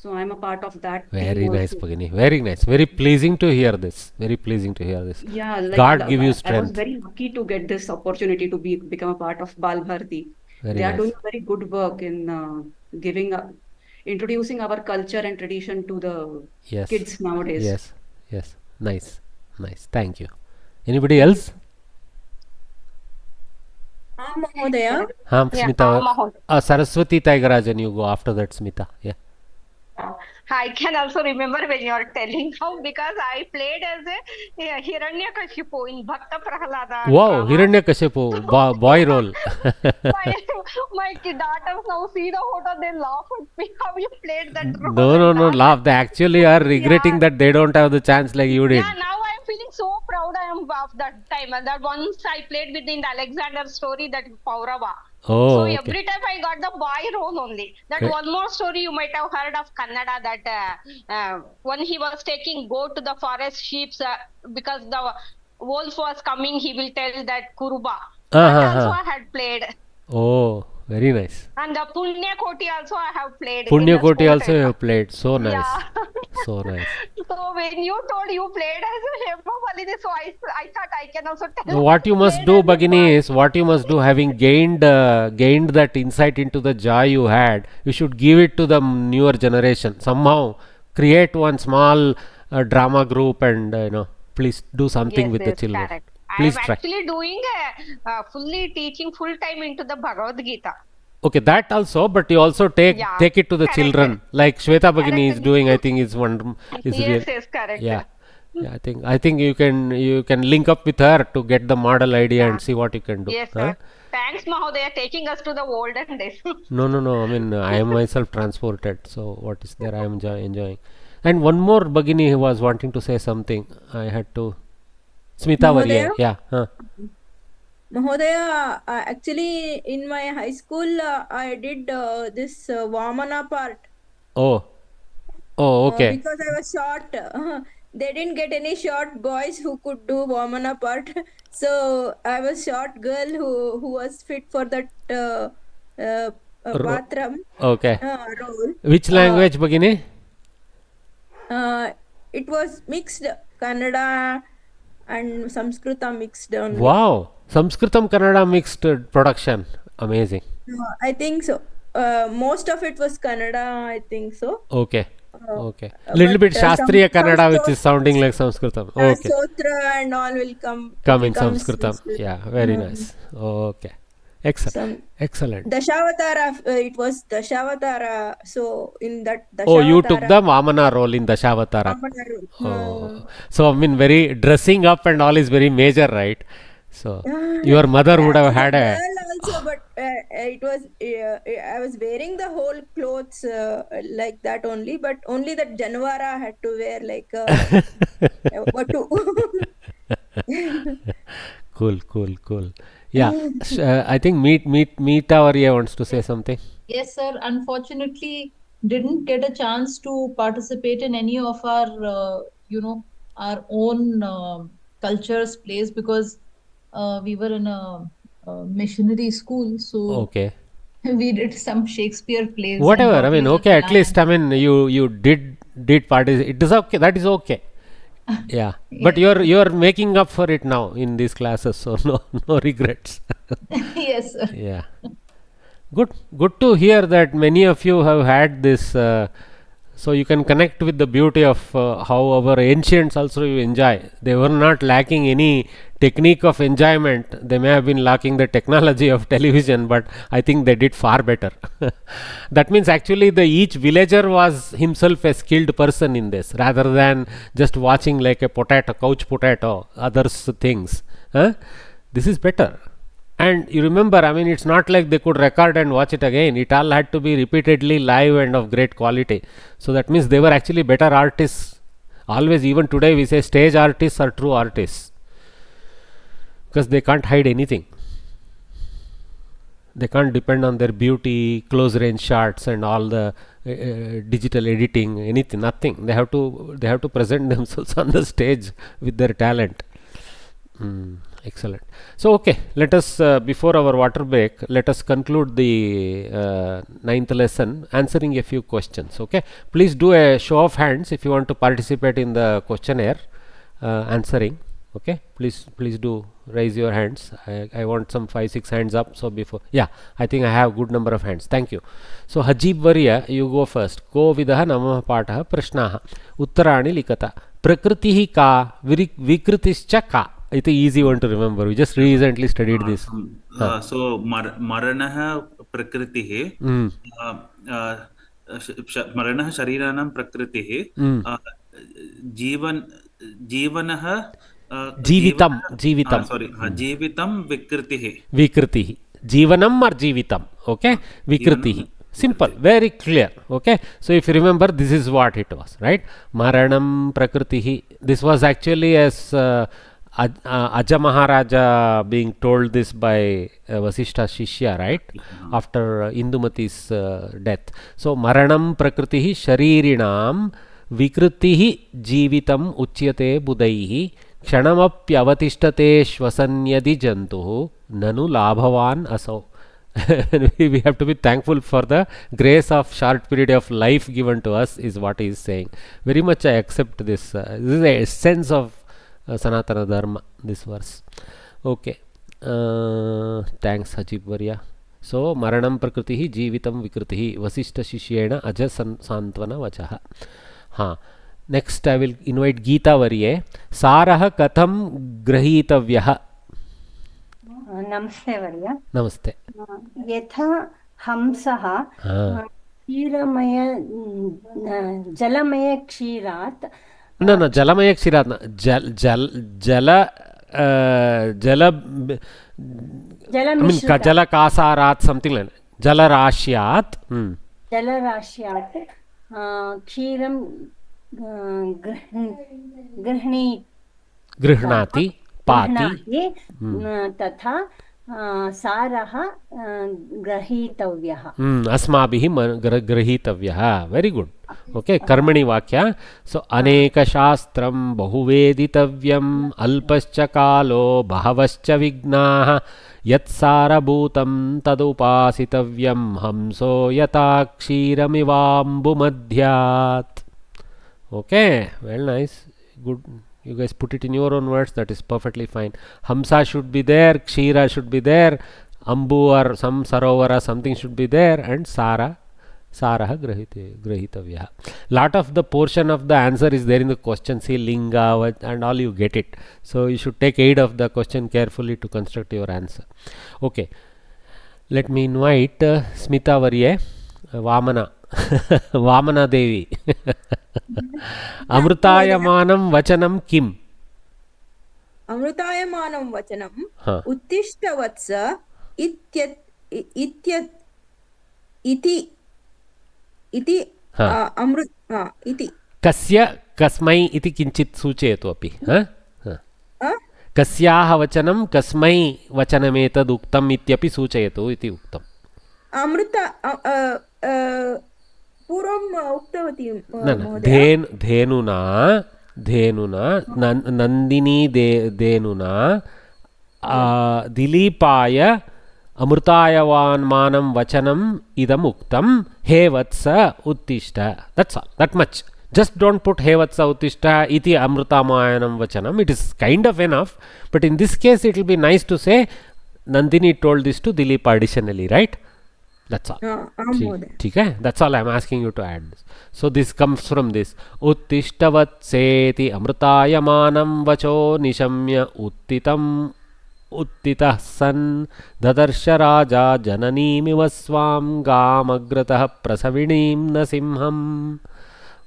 So I'm a part of that team very nice, also. Bhagini. Very nice. Very pleasing to hear this. Very pleasing to hear this. Yeah, like God give you I was strength. very lucky to get this opportunity to become a part of Bal Bharati. Very They are nice. doing very good work in giving introducing our culture and tradition to the Yes. kids nowadays. Yes. Yes. Nice. Nice. Thank you. Anybody else? Mahodaya. Smita. Saraswati Tiagarajan, you go after that, Smita. Yeah. I can also remember when you are telling how, because I played as a Hiranyakashipu in Bhakta Prahlada Wow, drama. Hiranyakashipu, boy role. My daughters now see the photo, they laugh at me how you played that role. No, laugh. They actually are regretting that they don't have the chance like you did. Yeah, now I am feeling so proud I am of that time. And that once I played within the Alexander story, that Paurava. Oh, So okay. every time I got the boy role only. That one more story you might have heard of Kannada, that when he was taking go to the forest sheep because the wolf was coming, he will tell that Kuruba. That also I had played. Oh, very nice. And the Punya Koti also I have played. Punya in the Koti sport also you era. have played. So nice. Yeah. So nice. So when you told you played as a Hema Valide, so I thought I can also tell. Now what you must do, Bhagini, is what you must do, having gained that insight into the joy you had, you should give it to the newer generation. Somehow create one small drama group and please do something with the children. Correct. Please I am try. actually doing fully teaching full time into the Bhagavad Gita. Okay, that also, but you also take it to the correct. children, like Shweta Bhagini is Correct. doing. I think is one is real. Yes, correct. Yeah, I think you can link up with her to get the model idea and see what you can do. Yes, sir. Thanks, Mahodaya, taking us to the olden days. No. I mean, I am myself transported. So what is there? I am enjoying. And one more Bhagini who was wanting to say something. I had to. Smita Varya. Yeah. Mahodaya, actually in my high school I did this Vamana part. Oh, okay. Because I was short. They didn't get any short boys who could do Vamana part. So I was short girl who was fit for that Patram Okay. role. Which language, Bhagini? It was mixed Kannada and Samskrita mixed only. Wow, Samskritam Kannada mixed production. Amazing. I think so. Most of it was Kannada, I think so. Okay. Little bit Shastriya Kannada, which is sounding like Samskritam. Okay. Sotra and all will come in Samskritam. Yeah, very nice. Okay. Excellent. Dashavatara, it was Dashavatara. So in that Dashavatara. Oh, you took the Vamana role in Dashavatara. Oh. So I mean, very dressing up and all is very major, right? So your mother would have had a. Also, but it was I was wearing the whole clothes like that only, but only that Janvara had to wear like what to. Cool. Yeah, I think Meeta Varya wants to say something. Yes, sir. Unfortunately, didn't get a chance to participate in any of our, our own cultures plays because we were in a missionary school. So we did some Shakespeare plays. Whatever. I mean, okay. At least I mean, you did participate. It is okay. That is okay. Yeah, but you're making up for it now in these classes, so no regrets. Yes, sir. Yeah, good to hear that many of you have had this. So you can connect with the beauty of how our ancients also enjoy. They were not lacking any technique of enjoyment. They may have been lacking the technology of television, but I think they did far better. That means actually each villager was himself a skilled person in this, rather than just watching like a couch potato, others things. This is better. And you remember, I mean, it's not like they could record and watch it again. It all had to be repeatedly live and of great quality. So that means they were actually better artists. Always, even today, we say stage artists are true artists. Because they can't hide anything. They can't depend on their beauty, close range shots and all the digital editing, anything, nothing. They have to present themselves on the stage with their talent. Excellent. So, okay, let us, before our water break, let us conclude the ninth lesson answering a few questions. Okay, please do a show of hands if you want to participate in the questionnaire answering. Okay, please do raise your hands. I want some 5-6 hands up. So before, yeah, I think I have good number of hands. Thank you. So Hajib Varya, you go first. Kovidah namah patah prashnaha uttarani likata prakritihi ka vikritischa ka. It's an easy one to remember. We just recently studied this. So maranah prakritihi maranah shariranaam prakritihi जीवनः जीवितम sorry जीवितम विकृतिः जीवनम or जीवितम. Okay, विकृतिः. Simple, very clear. Okay, so if you remember, this is what it was, right? Maranam prakritihi. This was actually as Aja Maharaja being told this by Vasishta Shishya, right? After Indumati's death. So Maranam prakritihi sharirinam विकृतिः जीवितम् उच्यते बुधैः क्षणमप्यवतिष्ठते श्वसन्यदि जन्तुः ननु लाभवान् असौ. We have to be thankful for the grace of short period of life given to us, is what he is saying. Very much I accept this. This is the essence of Sanatana Dharma, this verse. Okay, thanks Hajib Varya. So Maranam prakritihi जीवितं विकृतिः वसिष्ठ शिष्येण अज सांत्वना वचः. हाँ, next I will invite Gita वर्ये. सारः कथं ग्रहीतव्यः? नमस्ते वर्य. नमस्ते. यथा हंसः क्षीरमय जलमय क्षीरात् न जलमय क्षीरात् न जलकासारात् समथिंग लाइक जलराश्यात् क्षीरं गृह्णाति पाति तथा सारः ग्रहीतव्यः. अस्माभिः ग्रहीतव्यः. Very good. ओके, कर्मणि वाक्य. सो अनेकशास्त्रं बहुवेदितव्यम् अल्पश्च कालो बहवश्च विघ्नाः यत्सारभूतं तदुपासितव्यं हंसो यथा क्षीरमिवाम्बुमध्यात्. Okay, well, nice, good. You guys put it in your own words. That is perfectly fine. Hamsa should be there, Kshira should be there, Ambu or some Sarovara, something should be there, and Sarah grahitavya. Lot of the portion of the answer is there in the question. See linga and all, you get it. So you should take aid of the question carefully to construct your answer. Okay, let me invite Smita Varye, Vamana. Vamana Devi. Amrutayamanam vachanam kim? Amrutayamanam vachanam uttishta vatsa iti amrut iti. Kasya kasmai iti kinchit सूचयतु अपि. कस्याः वचनं कस्मै वचनमेतद् उक्तम् इत्यपि सूचयतु इति उक्तम्. अमृत पूर्वं उक्तवती धेनुना नन्दिनी धेनुना दिलीपाय अमृतायवान्मानं वचनम् इदम् उक्तं हे वत्स उत्तिष्ठ. That's all, that much. Just don't put he vatsa uttishta iti amrutamayanam vachanam. It is kind of enough, but in this case it will be nice to say Nandini told this to Dilip additionally, right? That's all. Okay? That's all I am asking you to add this. So this comes from this. Uttishta vatseti amrutayamanam vacho nishamya uttitam uttitah san dadarsha raja jananimiva swam gamagratah prasavinim nasimham.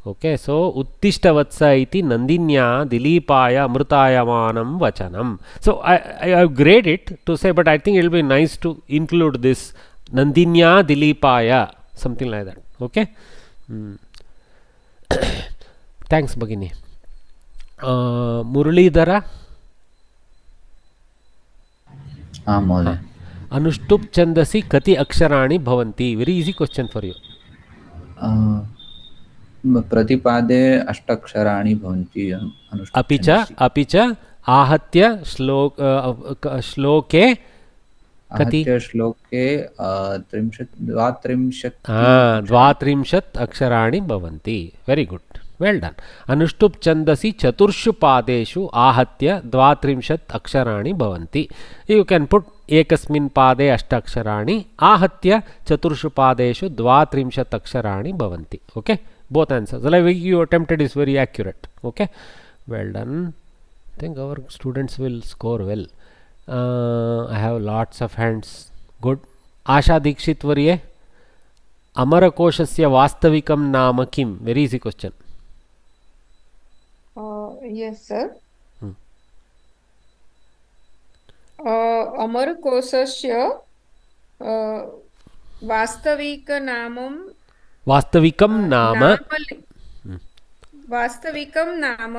Okay, so uttishta vatsa iti nandinya dilipaya amrutayamanam vachanam. So I have graded it to say, but I think it will be nice to include this nandinya dilipaya, something like that. Okay. Thanks Bhagini. Muralidhara. Anushtup chandasi kati aksharani bhavanti. Very easy question for you. प्रतिपादे अष्टाक्षराणि भवन्ति. अपि च आहत्य श्लोके कति आहत्य श्लोके 32 अक्षराणि भवन्ति. Very good, well done. अनुष्टुप् छन्दसि चतुर्षु पादेषु आहत्य 32 अक्षराणि भवन्ति. यू कैन पुट एकस्मिन् पादे 8 अक्षराणि, आहत्य चतुर्षु पादेषु 32 अक्षराणि भवन्ति. Okay, both answers. Like you attempted is very accurate. Okay, well done. I think our students will score well. I have lots of hands. Good. Asha Dikshit Varye, Amarakoshasya Vastavikam Naam Kim? Very easy question. Yes, sir. Amarkosasya वास्तविकनामं वास्तविकं नाम वास्तविकं नाम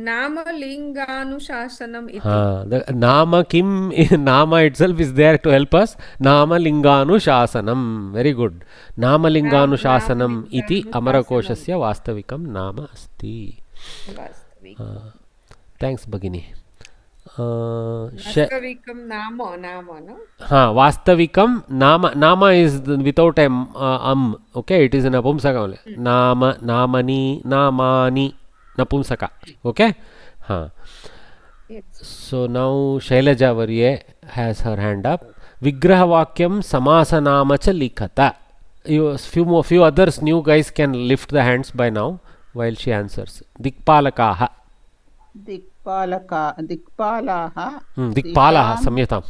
नामलिङ्गानुशासनम् इति. the nama kim nama itself is there to help us. Nama linganuशासनम. Very good. Nama linganuशासनम iti Amarakoshasya vastavikam nama asti. Thanks Bhagini. वास्तविकं नाम नाम no. Vastavikam nama is without okay, it is in apumsaka only. Nama namani namani napumsaka. Okay. So now Shailaja Varye has her hand up. Vigraha vakyam samasanama cha likhata. Few others new guys can lift the hands by now while she answers. Dikpalakaha. दिक्पालाः क्षम्यतां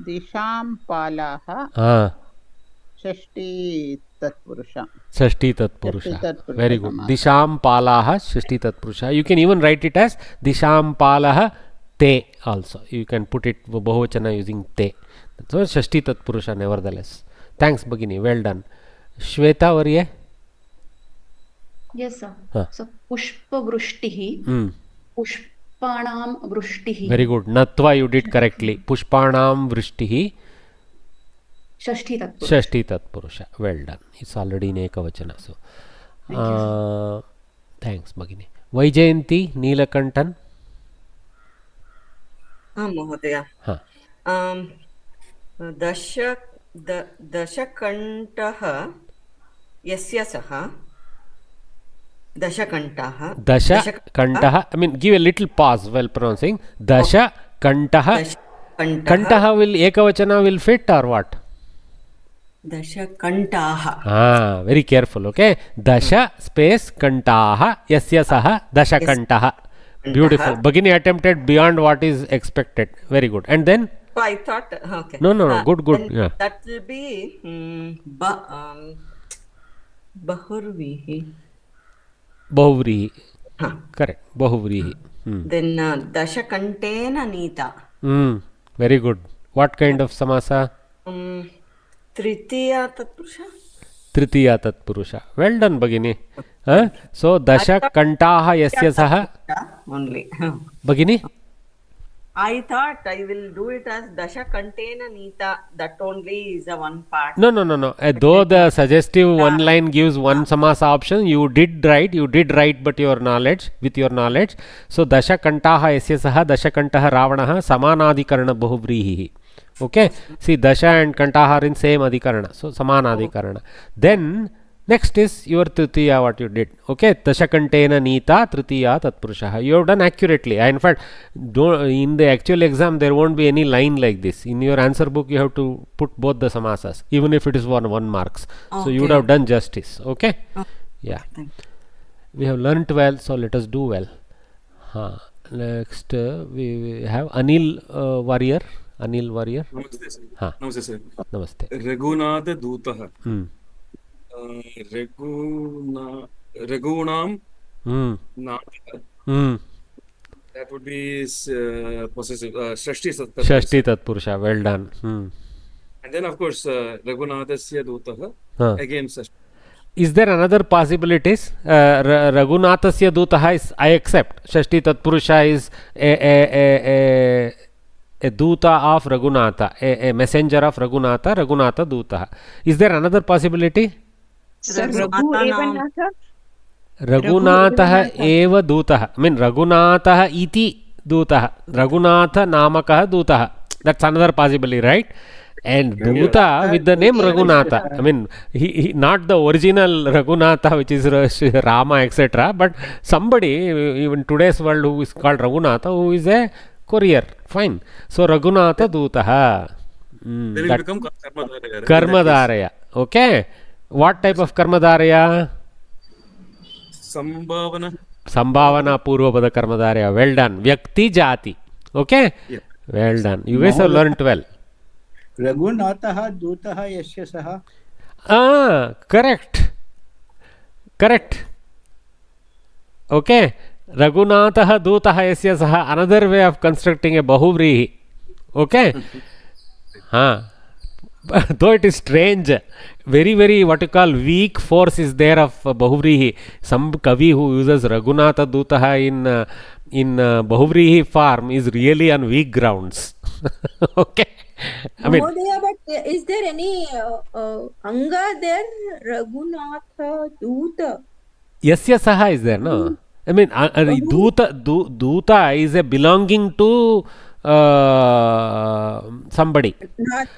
दिशां पालाः षष्ठी तत्पुरुष. Very good. Disham palaha षष्ठी तत्पुरुष. You can even write it as disham palaha te also. You can put it bahuvachana using te. So षष्ठी तत्पुरुष nevertheless. Thanks Bhagini, well done. Shweta Varye. Yes, sir. So pushpavrushtihi. Pushpanam vrishtihi. Very good. Natva you did correctly. Pushpanam vrishtihi. Shashti Tatpurusha. Well done. It's already in Ekavachana. So, thanks, Bhagini. Vaijayanti Neelakantan. Mahodaya. Dashakantaha yasya saha. Dashakantaha. I mean, give a little pause while pronouncing. Dashakantaha. Kantaha will Ekavachana will fit or what? Dashakantaha. Very careful, okay? Dasha space kantaha yasya saha dashakantaha. Beautiful. Bhagini attempted beyond what is expected. Very good. And then? So I thought, okay. No. Good. Yeah. That will be Bahuvrihi. Correct. Bahuvrihi. Then Dashakantena Nita. Very good. What kind of samasa? Tritiya Tatpurusha. Well done, Bhagini. So, Dasha Kantaha Yasya Saha. Only. Bhagini? I thought I will do it as Dasha Kantena Nita. That only is a one part. No. Though the suggestive one line gives one samasa option, you did right, but with your knowledge. So, Dasha Kantaha Yasya Saha, Dasha Kantaha Ravanaha, Samanadikarana Bahuvrihi. Okay, see Dasha and Kantaha are in same Adhikarana, so Samanadikarana. Then next is your Tritiya, what you did. Okay, Dasha Kantena Nita Tritiya Tatpurushaha. You have done accurately. In fact, in the actual exam there won't be any line like this. In your answer book you have to put both the samasas, even if it is one marks. So you would have done justice. Okay, yeah. We have learnt well, so let us do well. Next we have Anil Warrior. Namaste sir. Namaste. Raghunatha Dutaha. Raghunam Natha. That would be possessive. Shashti Tatpurusha. Well done. And then of course Raghunathasya Dutaha. Again Shashti. Is there another possibilities? Raghunathasya Dutaha is I accept. Shashti Tatpurusha is a Duta of Raghunatha, a messenger of Raghunatha, Raghunatha Dutaha. Is there another possibility? रघुनाथः एव दूतः mean रघुनाथः इति दूतः रघुनाथनामकः दूतः that's another possibility, right? And Duta with the name Raghunatha. I mean, he not the original Raghunatha, which is Rama, etc. But somebody, even today's world, who is called Raghunatha, who is a courier. Fine. So Raghunatha Dutaha. Then it become Karmadharaya. Karmadharaya. Okay. What type of Karmadharaya? Sambhavana. Sambhavana Purvapada Karmadharaya. Well done. Vyakti Jati. Okay. Yeah. Well done. You guys have learnt well. Raghunatha Dutaha Yasya Saha. Correct. Correct. Okay. Raghunatha Dutaha Yasya Saha. Another way of constructing a Bahuvrihi. Okay. Though it is strange, very what you call weak force is there of Bahuvrihi. Some Kavi who uses Raghunatha Dutaha in Bahuvrihi form is really on weak grounds. Okay. I mean, but is there any Anga there? Raghunatha Duta. Yasya Saha is there, no? I mean, Duta is a belonging to somebody.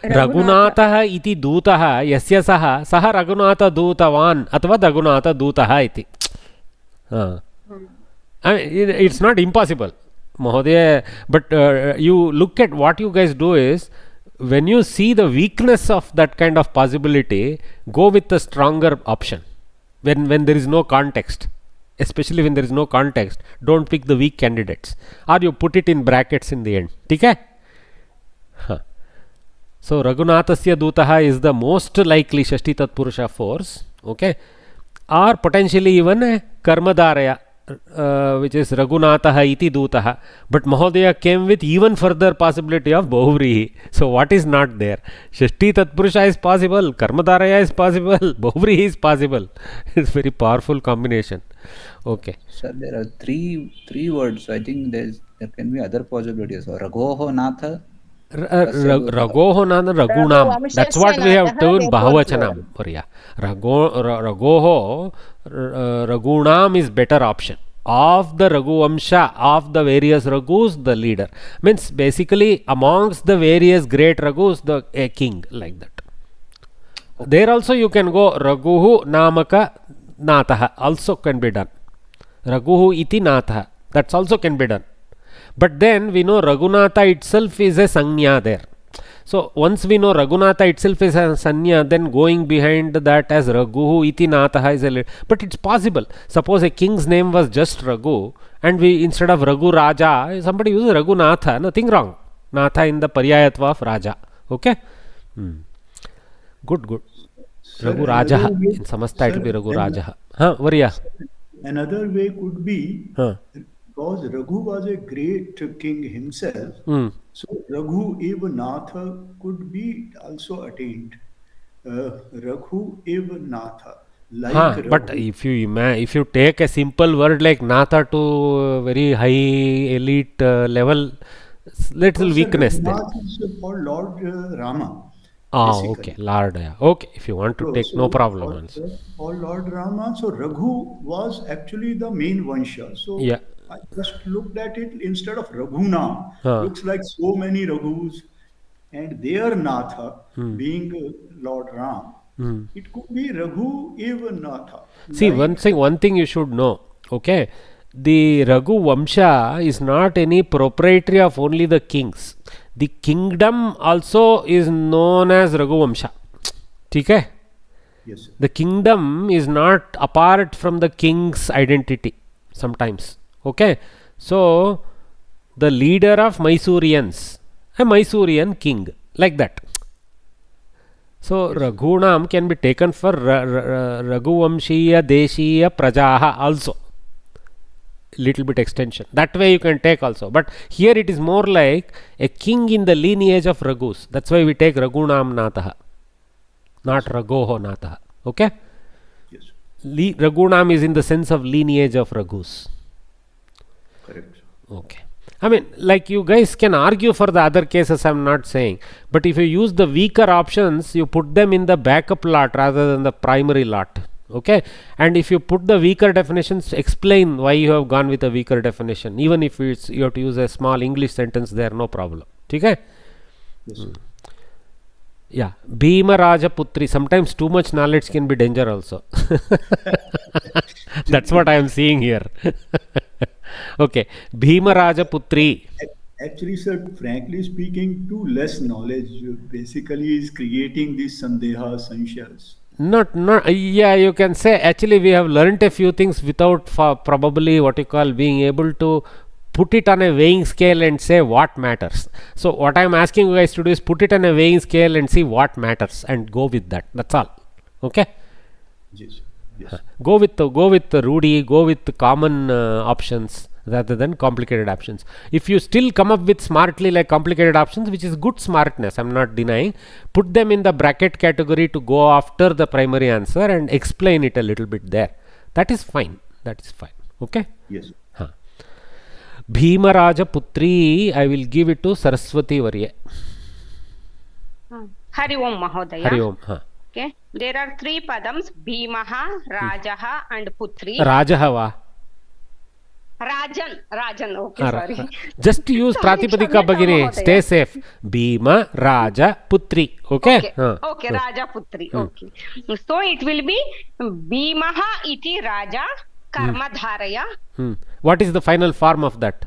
Raghunatha iti Dutaha Yasya Saha Saha Raghunatha Dutavan Athva Raghunatha Dutaha iti. I mean, it's not impossible, Mahodaya, but you look at what you guys do is, when you see the weakness of that kind of possibility, go with the stronger option. When there is no context, especially when there is no context, don't pick the weak candidates, or you put it in brackets in the end. Okay? So Raghunathasya Dutaha is the most likely Shashti Tatpurusha force. Okay? Or potentially even a Karmadharaya, which is Raghunatha iti Dutaha. But Mahodaya came with even further possibility of Bahuvrihi. So what is not there? Shashti Tatpurusha is possible, Karmadharaya is possible, Bahuvrihi is possible. It's very powerful combination. Okay. Sir, there are three words. So I think there can be other possibilities. So Raghoho Natha. Ragoho Natha Raghunam. That's what we have turned Bahuvachanam. Ragoho Raghunam is better option. Of the Raghuvamsha, of the various Raghus, the leader. Means basically amongst the various great Raghus, a king, like that. There also you can go Raghuhu Namaka Natha, also can be done. Raghuhu iti Natha, that's also can be done. But then we know Raghunatha itself is a Sanya there. So once we know Raghunatha itself is a Sanya, then going behind that as Raghuhu iti Natha is a but it's possible. Suppose a king's name was just Raghu, and we instead of Raghu Raja, somebody uses Raghunatha, nothing wrong. Natha in the Paryayatva of Raja. Okay? Good. Raghu Raja. In Samasta it will be Raghu Raja. Variya. Another way could be because Raghu was a great king himself, so Raghu eva Natha could be also attained. Raghu eva Natha. Like but if you take a simple word like Natha to very high elite level, little weakness there. For Lord Rama. Okay, Lord. Okay, if you want to take, no problem. For Lord Rama, so Raghu was actually the main Vansha. So I just looked at it instead of Raghuna. Looks like so many Raghus, and their Natha being Lord Ram. It could be Raghu even Natha. See, one thing you should know. Okay, the Raghu Vamsha is not any proprietary of only the kings. The kingdom also is known as Raghu Vamsha. Okay? Yes, sir. The kingdom is not apart from the king's identity sometimes. Okay? So, the leader of Mysoreans, a Mysorean king, like that. So, Raghunam can be taken for Raghuvamshiya Deshiya Prajaha also. Little bit extension. That way you can take also. But here it is more like a king in the lineage of Raghus. That's why we take Raghunam Natha, not Raghoho Natha. Okay? Yes. Raghunam is in the sense of lineage of Raghus. Correct. Okay. I mean, like you guys can argue for the other cases, I'm not saying. But if you use the weaker options, you put them in the backup lot rather than the primary lot. Okay, and if you put the weaker definitions, explain why you have gone with a weaker definition. Even if it's you have to use a small English sentence there, no problem. Okay. Yes. Yeah, Bhima Raja Putri. Sometimes too much knowledge can be danger also. That's what I am seeing here. Okay, Bhima Raja Putri. Actually, sir, frankly speaking, too less knowledge basically is creating these sandeha, sanshayas. Not, yeah, you can say actually we have learnt a few things without probably what you call being able to put it on a weighing scale and say what matters. So what I am asking you guys to do is put it on a weighing scale and see what matters and go with that. That's all. Okay. Yes. Yes. Go with the Rudy, go with the common options rather than complicated options. If you still come up with smartly like complicated options, which is good smartness, I'm not denying, put them in the bracket category to go after the primary answer and explain it a little bit there. That is fine. That is fine. Okay. Yes. Bhima Raja Putri, I will give it to Saraswati Varya. Hari Om Mahodaya. Hari Om. Okay. There are 3 padams: Bhimaha, Rajaha, and Putri. Rajaha va? Rajan. Okay, sorry. Just use Pratipadika Bagini. Stay safe. Bhima Raja Putri. Okay. Okay, Raja Putri. Okay. So it will be Bhimaha iti Raja Karma Dharaya. What is the final form of that?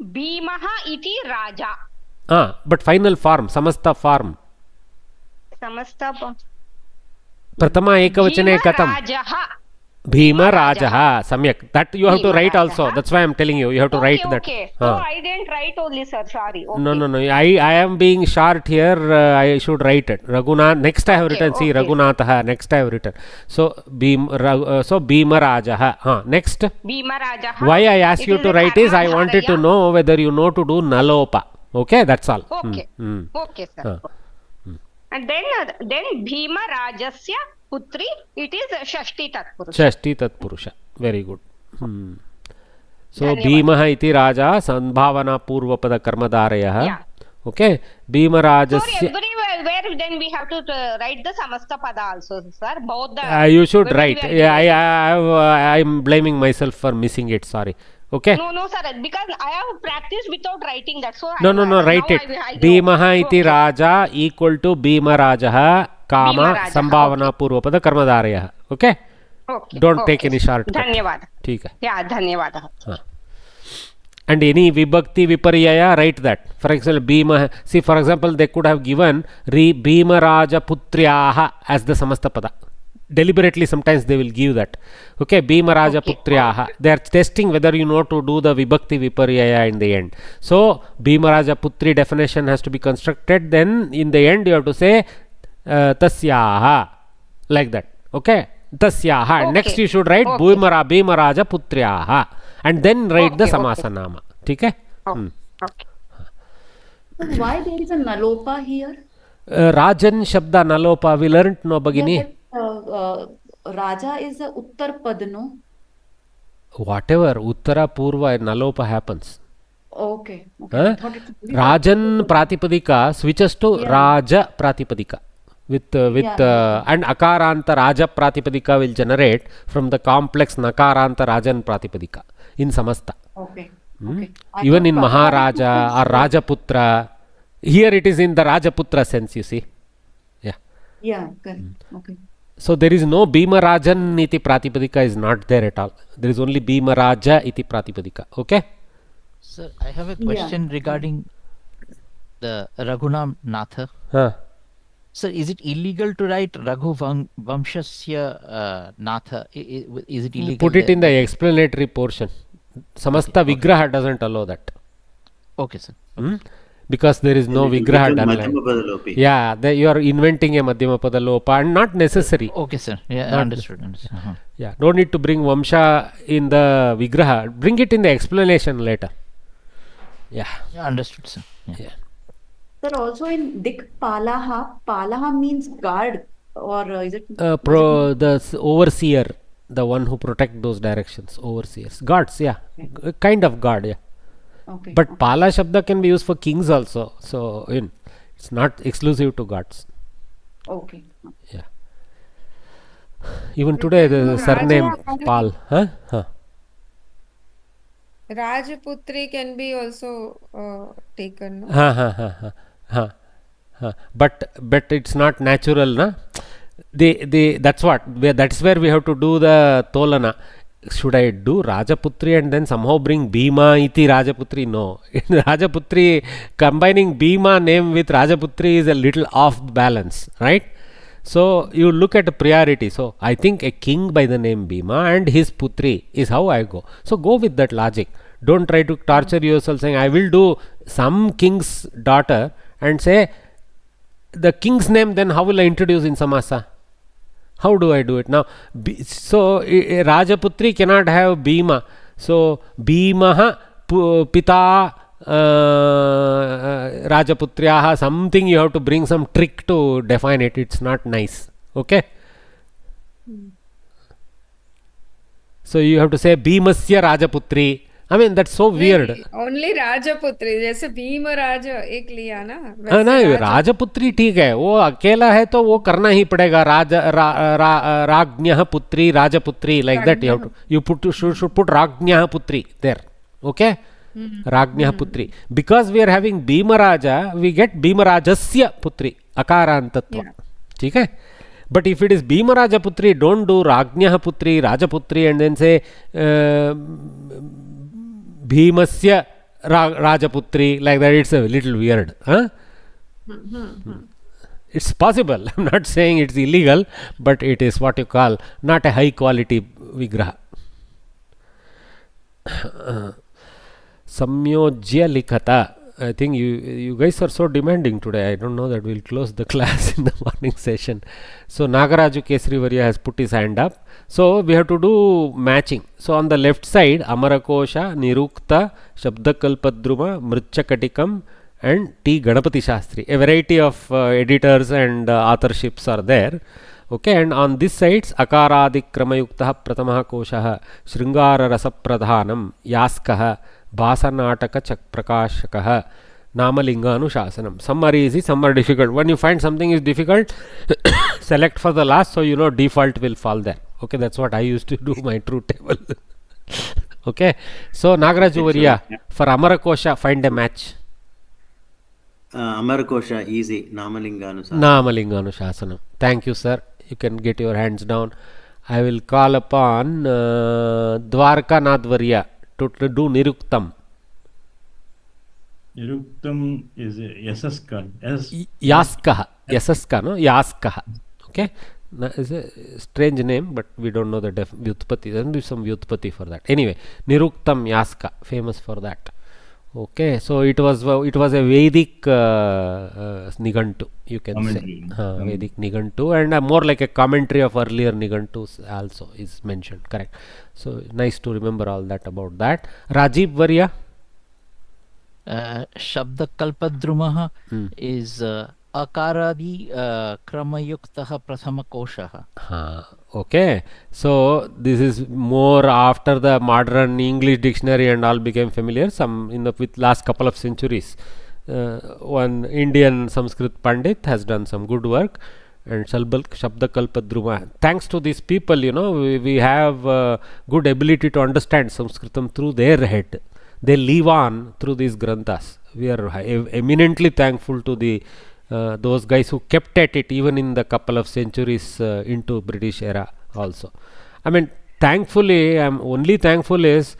Bhimaha iti Raja. But final form, samasta form. Samasta. Pratama ekavachane katam. Rajaha. Bhima Rajaha. Samyak. That you have to write also. That's why I am telling you. You have to write that. Okay. So I didn't write only, sir. Sorry. Okay. No. I am being short here. I should write it. Raghunath. Next I have written. See, Raghunatha. Next I have written. So Bhima Rajaha. Next. Bhima Rajaha. Why I asked you to write is I wanted to know whether you know to do Nalopa. Okay, that's all. Okay. Okay, sir. And then Bhima Rajasya Putri, it is Shashti Tatpurusha. Shashti Tatpurusha. Very good. So Bhimaha iti Raja Sambhavana Purvapada Karmadharayah. Yeah. Okay. Bhima Rajasya. So everywhere then we have to write the Samasta Pada also, sir. Both the. You should write. Yeah, I am blaming myself for missing it. Sorry. Okay. No, sir. Because I have practiced without writing that. So No, write it. Bhimaha iti Raja equal to Bhima Rajaha Kama Sambhavana Purvapada Karmadharayah. Okay. Don't take any shortcut. Dhanyavad. ठीक है. Yeah, dhanyavad. And any vibhakti viparyaya, write that. For example, Bhima. See, for example, they could have given Bhima Raja Putryaha as the samasta pada. Deliberately, sometimes they will give that. Okay, Bhima Raja Putryaha. They are testing whether you know to do the vibhakti viparyaya in the end. So, Bhima Raja Putri definition has to be constructed. Then, in the end, you have to say Tasyaha. Like that. Okay. Tasyaha. Okay. Next you should write Bhima Raja Putryaha. And then write the Samasanama. Okay? Okay. Why there is a Nalopa here? Rajan Shabda Nalopa. We learnt no Bagini. Raja is a Uttar Pad, no? Whatever. Uttara Purva Nalopa happens. Okay. Rajan Pratipadika switches to Raja Pratipadika. With and Akaranta Raja Pratipadika will generate from the complex Nakaranta Rajan Pratipadika in Samasta. Okay. Even in Maharaja or Rajaputra, here it is in the Rajaputra sense, you see. Yeah, correct. Okay. So there is no Bhima Rajan iti Pratipadika is not there at all. There is only Bhima Raja iti Pratipadika. Okay? Sir, I have a question regarding the Raghunatha. Sir, is it illegal to write Raghu Vamshasya Natha? Is it illegal? Put it in the explanatory portion. Samasta Vigraha doesn't allow that. Okay, sir. Because there is no Vigraha done. Yeah, you are inventing a Madhyama Pada Lopa and not necessary. Okay, sir. Yeah, understood. Yeah, don't need to bring Vamsha in the Vigraha. Bring it in the explanation later. Yeah. Understood, sir. Yeah. Sir, also in Dik Palaha means guard, or is it? The overseer, the one who protect those directions, overseers, guards, yeah, kind of guard, yeah. Okay. But Pala Shabda can be used for kings also, so it's not exclusive to guards. Okay. Yeah. Even today, the surname Pal. Rajputri can be also taken. No? But it's not natural, na? That's where we have to do the tolana. Should I do Rajaputri and then somehow bring Bhima iti Rajaputri? No. Rajaputri, combining Bhima name with Rajaputri is a little off balance, right? So you look at the priority. So I think a king by the name Bhima and his Putri is how I go. So go with that logic. Don't try to torture yourself saying I will do some king's daughter and say the king's name, then how will I introduce in Samasa? How do I do it? Now, so Rajaputri cannot have Bhima. So Bhimaha Pita Rajaputryaha, something you have to bring some trick to define it. It's not nice. Okay? So you have to say Bhimasya Rajaputri. I mean, that's so weird. Only Rajaputri, जैसे भीम राज एक लिया ना, नहीं राजपुत्री ठीक है, वो अकेला है तो वो करना ही पड़ेगा. राज्ञः पुत्री राजपुत्री, like that you should put राज्ञः पुत्री there. Okay? राज्ञः पुत्री. Because we are having Bhimaraja, we get Bhimarajasya putri, akarantatva. ठीक है? But if it is Bhimaraja putri, don't do राज्ञः putri, Rajaputri and then say Bhimasya Rajaputri, like that. It's a little weird. It's possible. I'm not saying it's illegal, but it is what you call not a high quality vigraha. Samyojya likhata. I think you guys are so demanding today. I don't know that we'll close the class in the morning session. So Nagaraju Kesri Varya has put his hand up. So we have to do matching. So on the left side, Amarakosha, Nirukta, Shabdakalpadruma, Mritchakatikam and T. Ganapati Shastri. A variety of editors and authorships are there. Okay, and on this side, Akaradi Kramayukta Pratamaha Koshaha, Shringara Rasa Pradhanam, Yaskaha, Bhasanataka Chak Prakashakaha, Namalinga Anushasanam. Some are easy, some are difficult. When you find something is difficult, select for the last, so you know default will fall there. Okay, that's what I used to do my truth table. Okay, so Nagaraju Varya, for Amarakosha, find a match. Amarakosha, easy. Namalinga Anusasanam. Namalinga Anushasanam. Thank you, sir. You can get your hands down. I will call upon Dwarka Nadvarya to do Niruktam. Niruktam is Yasaska. Yaskaha. Yasaska, no? Yaskaha. Okay? Is a strange name, but we don't know the Vyutpati. There will be some Vyutpati for that. Anyway, Niruktam Yaska, famous for that. Okay, so it was a Vedic Nigantu, you can say. Vedic Nigantu, and more like a commentary of earlier Nigantus also is mentioned. Correct. So nice to remember all that about that. Rajiv Varya. Shabda Kalpadrumaha is Akaradi Kramayuktaha Prathama Koshaha. Okay, so this is more after the modern English dictionary and all became familiar. Some with last couple of centuries, one Indian Sanskrit Pandit has done some good work, and Shabda Kalpadruma. Thanks to these people, you know, we have good ability to understand Sanskritam through their head. They live on through these granthas. We are eminently thankful to the those guys who kept at it even in the couple of centuries into British era also. I mean, thankfully, I'm only thankful is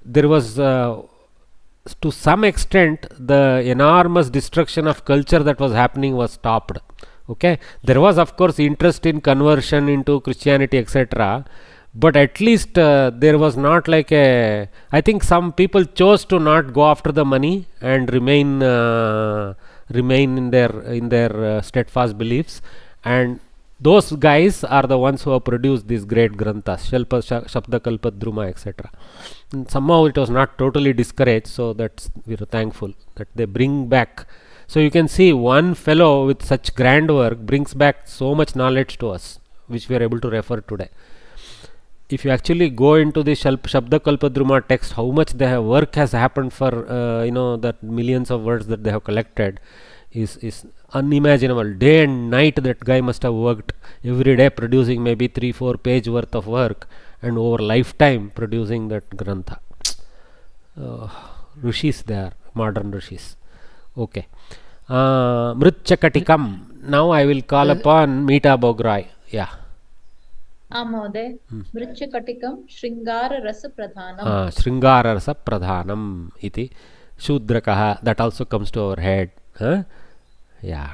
there was to some extent the enormous destruction of culture that was happening was stopped. Okay, there was of course interest in conversion into Christianity, etc. But at least there was not like a, I think some people chose to not go after the money and remain in their steadfast beliefs, and those guys are the ones who have produced these great granthas, Shabda Kalpadruma, etc. Somehow it was not totally discouraged, so that's we are thankful that they bring back. So you can see one fellow with such grand work brings back so much knowledge to us, which we are able to refer today. If you actually go into the Shabda Kalpadruma text, how much work has happened for that millions of words that they have collected, is unimaginable. Day and night that guy must have worked every day, producing maybe 3-4 page worth of work, and over lifetime producing that grantha. Rishis there, modern rishis. Okay. Mritchakatikam. Now I will call upon Meeta Bograi. Yeah. Mहोदय, मृच्छकटिकं शृङ्गाररसप्रधानम्. Shringararasa iti Shudrakaha. That also comes to our head. Yeah.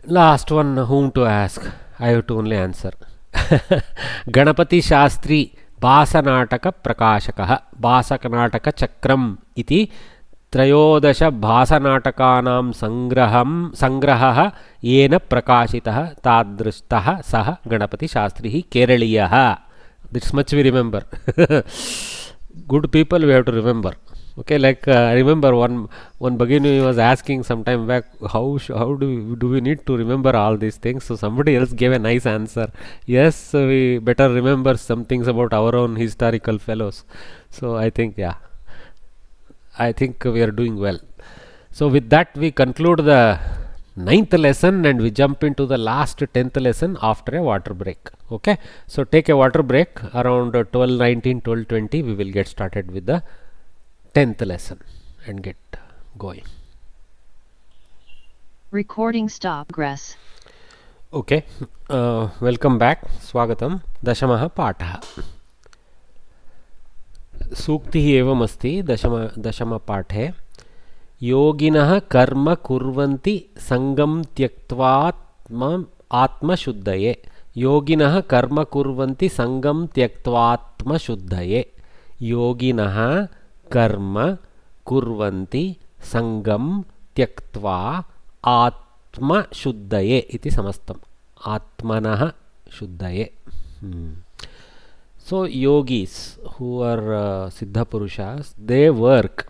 Last one, whom to ask? I have to only answer. Ganapati Shastri Basanataka Prakashakaha Basakanataka Chakram iti त्रयोदश भासनाटकानां संग्रहः येन प्रकाशितः तादृशः सः Ganpati Shastri केरलीयः. This much we remember. Good people we have to remember. Okay, like I remember one Bhagini was asking some time back, how do we need to remember all these things? So somebody else gave a nice answer. Yes, we better remember some things about our own historical fellows. So I think, yeah, I think we are doing well. So with that we conclude the 9th lesson and we jump into the last 10th lesson after a water break. Okay, so take a water break around 12:19, 12:20. We will get started with the 10th lesson and get going. Recording stop. Gress. Okay, welcome back. Swagatam. Dashamah Patah. सूक्तिः एवम् अस्ति दशमपाठे. योगिनः कर्म कुर्वन्ति संगं त्यक्त्वा आत्मशुद्धये. योगिनः कर्म कुर्वन्ति संगं त्यक्त्वात्मशुद्धये. योगिनः कर्म कुर्वन्ति संगं त्यक्त्वा आत्मशुद्धये इति समस्तम्. आत्मनः शुद्धये. So yogis who are Siddha Purushas, they work.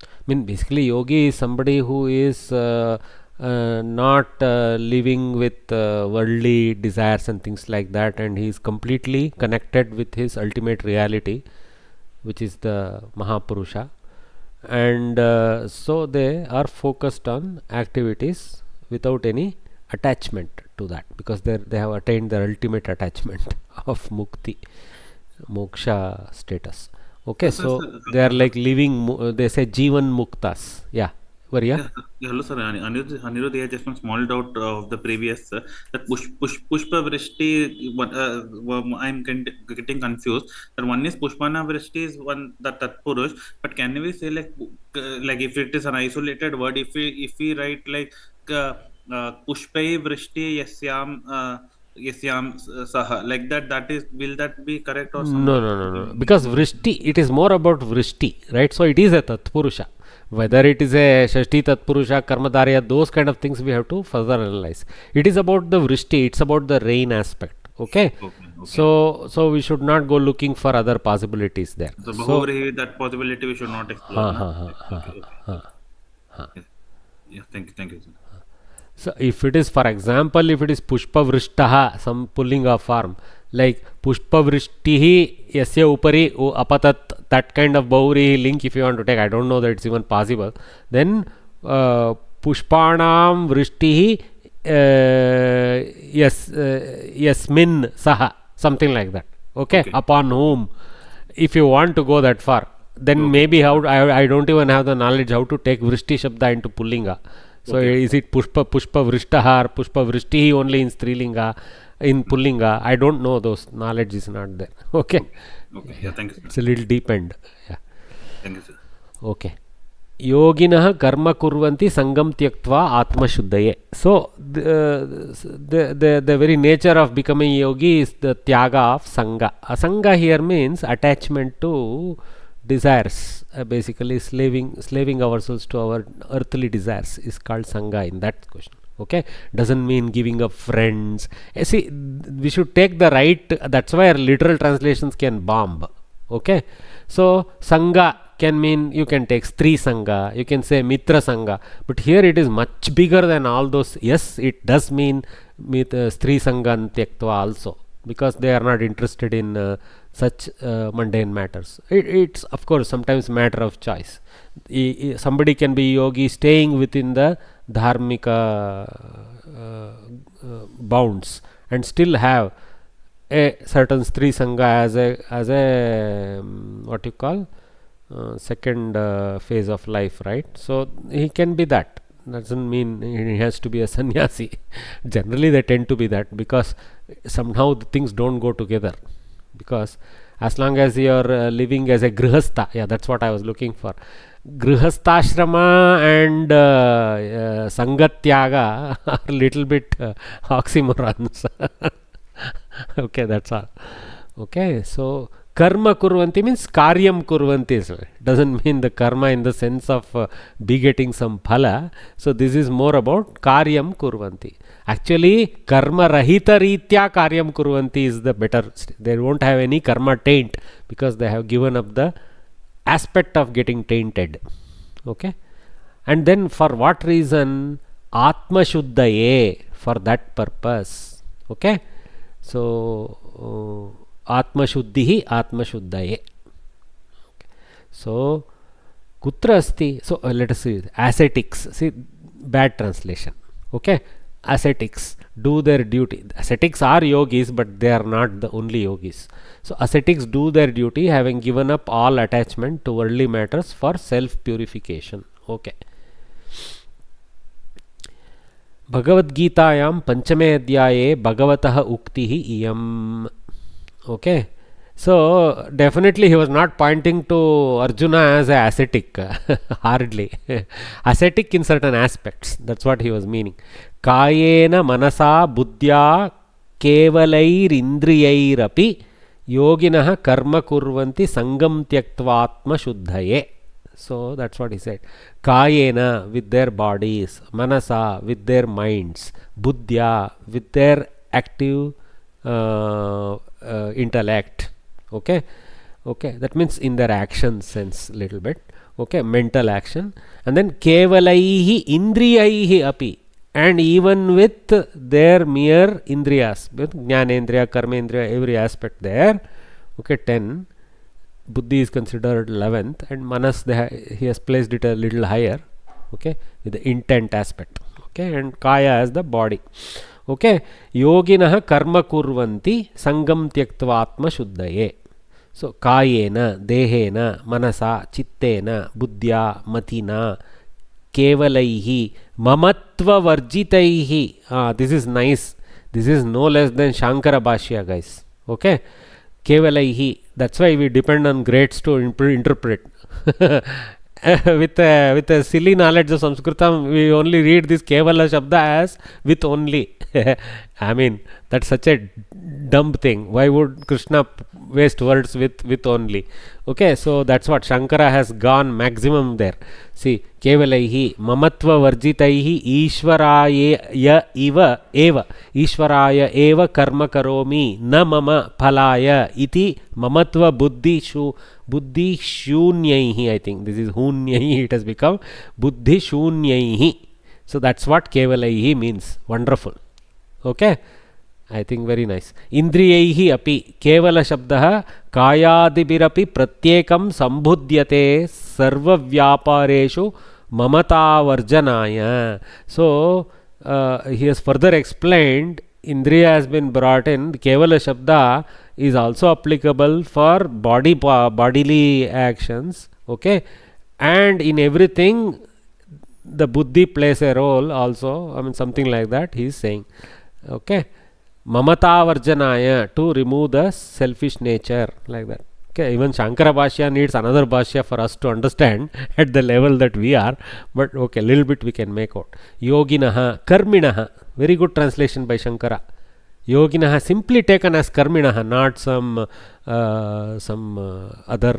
I mean, basically yogi is somebody who is not living with worldly desires and things like that, and he is completely connected with his ultimate reality, which is the Mahapurusha. And so they are focused on activities without any attachment to that, because they have attained their ultimate attachment of mukti, moksha status. Okay, so they are like living, they say Jivan Muktas. Yeah, Varya? Yeah, hello sir, Anirudh, I just one small doubt of the previous, that Pushpa Vrishti, I'm getting confused. That one is Pushpana Vrishti is one, that Purush, but can we say like if it is an isolated word, if we write like Pushpai Vrishti Yasyam Saha, like that is, will that be correct or something? No. Because Vrishti, it is more about Vrishti, right? So it is a Tatpurusha. Whether it is a Shashti Tatpurusha, Karmadarya, those kind of things we have to further analyze. It is about the Vrishti, it's about the rain aspect. Okay? So we should not go looking for other possibilities there. So that possibility we should not explore. Yeah, thank you, sir. So if it is, for example, if it is Pushpa Vrishtaha, some pulling of form, like Pushpa Vrishtihi Yasya Upari Apatat, that kind of Bauri link if you want to take, I don't know that it's even possible. Then Pushpanam Vrishtihi Yasmin Saha, something like that. Okay? Upon whom, if you want to go that far, then maybe I don't even have the knowledge how to take Vrishti Shabda into Pullinga. So is it Pushpa Vrishtaha or Pushpa Vrishtihi only in Strilinga, in Pullinga? I don't know, those knowledge is not there. Okay. Yeah, thank you, sir. It's a little deep end. Yeah. Thank you, sir. Okay. Yoginah karma kurvanti sangam tyaktva atma shuddhaye. So the very nature of becoming yogi is the tyaga of sangha. Asanga here means attachment to desires, basically slaving ourselves to our earthly desires is called sangha in that question. Okay, doesn't mean giving up friends. See, we should take the right, that's why our literal translations can bomb. Okay, so sangha can mean, you can take Stri Sangha, you can say Mitra Sangha, but here it is much bigger than all those. Yes, it does mean Stri Sangha Tyaktva also. because they are not interested in such mundane matters. It's of course sometimes matter of choice. Somebody can be yogi staying within the dharmika bounds and still have a certain Stri Sangha as a what you call second phase of life, right? So he can be that. Doesn't mean he has to be a sannyasi. Generally they tend to be that, because somehow the things don't go together. Because as long as you are living as a grihastha, yeah, that's what I was looking for. Grihastha-ashrama and sangatyaga are little bit oxymorons. Okay, that's all. Okay, so karma kurvanti means karyam kurvanti. Doesn't mean the karma in the sense of begetting some phala. So this is more about karyam kurvanti. Actually, karma rahita ritya karyam kurvanti is the better. They won't have any karma taint because they have given up the aspect of getting tainted. Okay, and then for what reason? Atma shuddhaye, for that purpose. Okay, so Atma shuddhihi Atma shuddhaye. So kutra asti? So let us see ascetics. See, bad translation. Okay, ascetics do their duty. Ascetics are yogis, but they are not the only yogis. So ascetics do their duty, having given up all attachment to worldly matters for self purification. Okay. Bhagavad Gitaayam Panchame Adhyaye Bhagavatah Uktihi Iyam. Okay. So definitely he was not pointing to Arjuna as a ascetic. Hardly. Ascetic in certain aspects. That's what he was meaning. Kayena manasa buddhya kevalair indriyairapi yoginah karma kurvanti sangam tyaktvatma shuddhaye. So that's what he said. Kayena, with their bodies, manasa, with their minds, buddhya, with their active intellect. Okay, okay, that means in their action sense little bit. Okay, mental action, and then kevalaihi indriyaihi api, and even with their mere indriyas, with jnanendriya, karmendriya, every aspect there. Okay, 10. Buddhi is considered 11th, and manas he has placed it a little higher. Okay, with the intent aspect. Okay, and kaya as the body. Okay, yoginah karma kurvanti sangam tyaktvatma shuddhaye. So kayena, dehena, manasa, chittena, buddhya, matina, kevalaihi, mamatva varjitaihi. This is nice. This is no less than Shankara Bhashya, guys. Okay, kevalaihi. That's why we depend on greats to interpret. With a silly knowledge of Samskrita, we only read this Kevala Shabda as with only. I mean, that's such a dumb thing. Why would Krishna waste words with only? Okay, so that's what Shankara has gone maximum there. See, kevalaihi mamatva varjitaihi ishwaraya eva ishwaraya eva karma karomi na mama phalaya iti mamatva buddhi shunyaihi. I think this is hunyaihi, it has become buddhi shunyaihi. So that's what kevalaihi means. Wonderful. Okay, I think very nice. Indriyaihi api kevala shabdah kayadibirapi pratyekam sambudhyate sarva vyapareshu mamata varjanaya. So he has further explained, indriya has been brought in. Kevala shabda is also applicable for bodily actions. Okay, and in everything the buddhi plays a role also. I mean, something like that he is saying. Okay, mamata varjanaya, to remove the selfish nature, like that. Okay, even Shankara Bhashya needs another Bhashya for us to understand at the level that we are, but okay, little bit we can make out. Yoginaha karminaha, very good translation by Shankara. Yoginaha simply taken as karminaha, not some other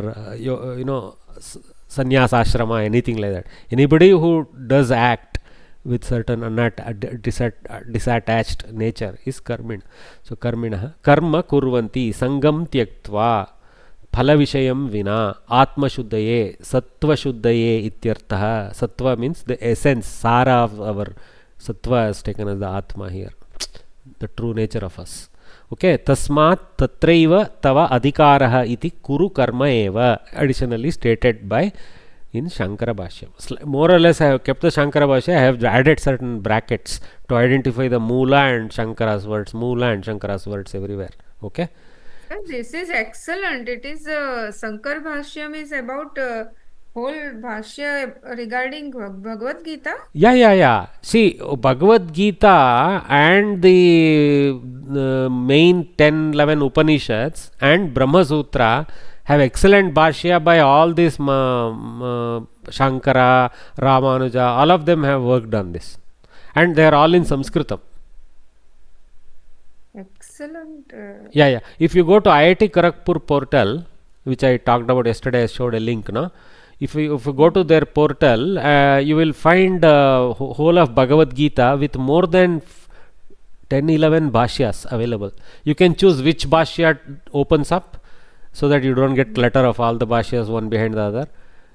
sannyas ashrama, anything like that. Anybody who does act with certain disattached nature is karmin. So karminah karma kurvanti sangam tyaktva phala vishayam vina atma shuddhaye sattva shuddhaye ityartha. Sattva means the essence, sara of our sattva is taken as the atma here, the true nature of us. Okay, tasmat tatraiva tava adhikaraha iti kuru karma eva, additionally stated by in Shankara Bhashya. More or less I have kept the Shankara Bhashya, I have added certain brackets to identify the Moola and Shankara's words, Moola and Shankara's words everywhere. Okay. This is excellent. It is Sankar Bhashyam is about whole Bhashya regarding Bhagavad Gita. Yeah. See, Bhagavad Gita and the main 10-11 Upanishads and Brahma Sutra have excellent Bhashya by all these Shankara, Ramanuja, all of them have worked on this. And they are all in Samskritam. Excellent. Yeah. If you go to IIT Kharagpur portal, which I talked about yesterday, I showed a link, no? If you go to their portal, you will find whole of Bhagavad Gita with more than 10-11 Bhashyas available. You can choose which Bhashya opens up so that you don't get clutter of all the Bhashyas one behind the other.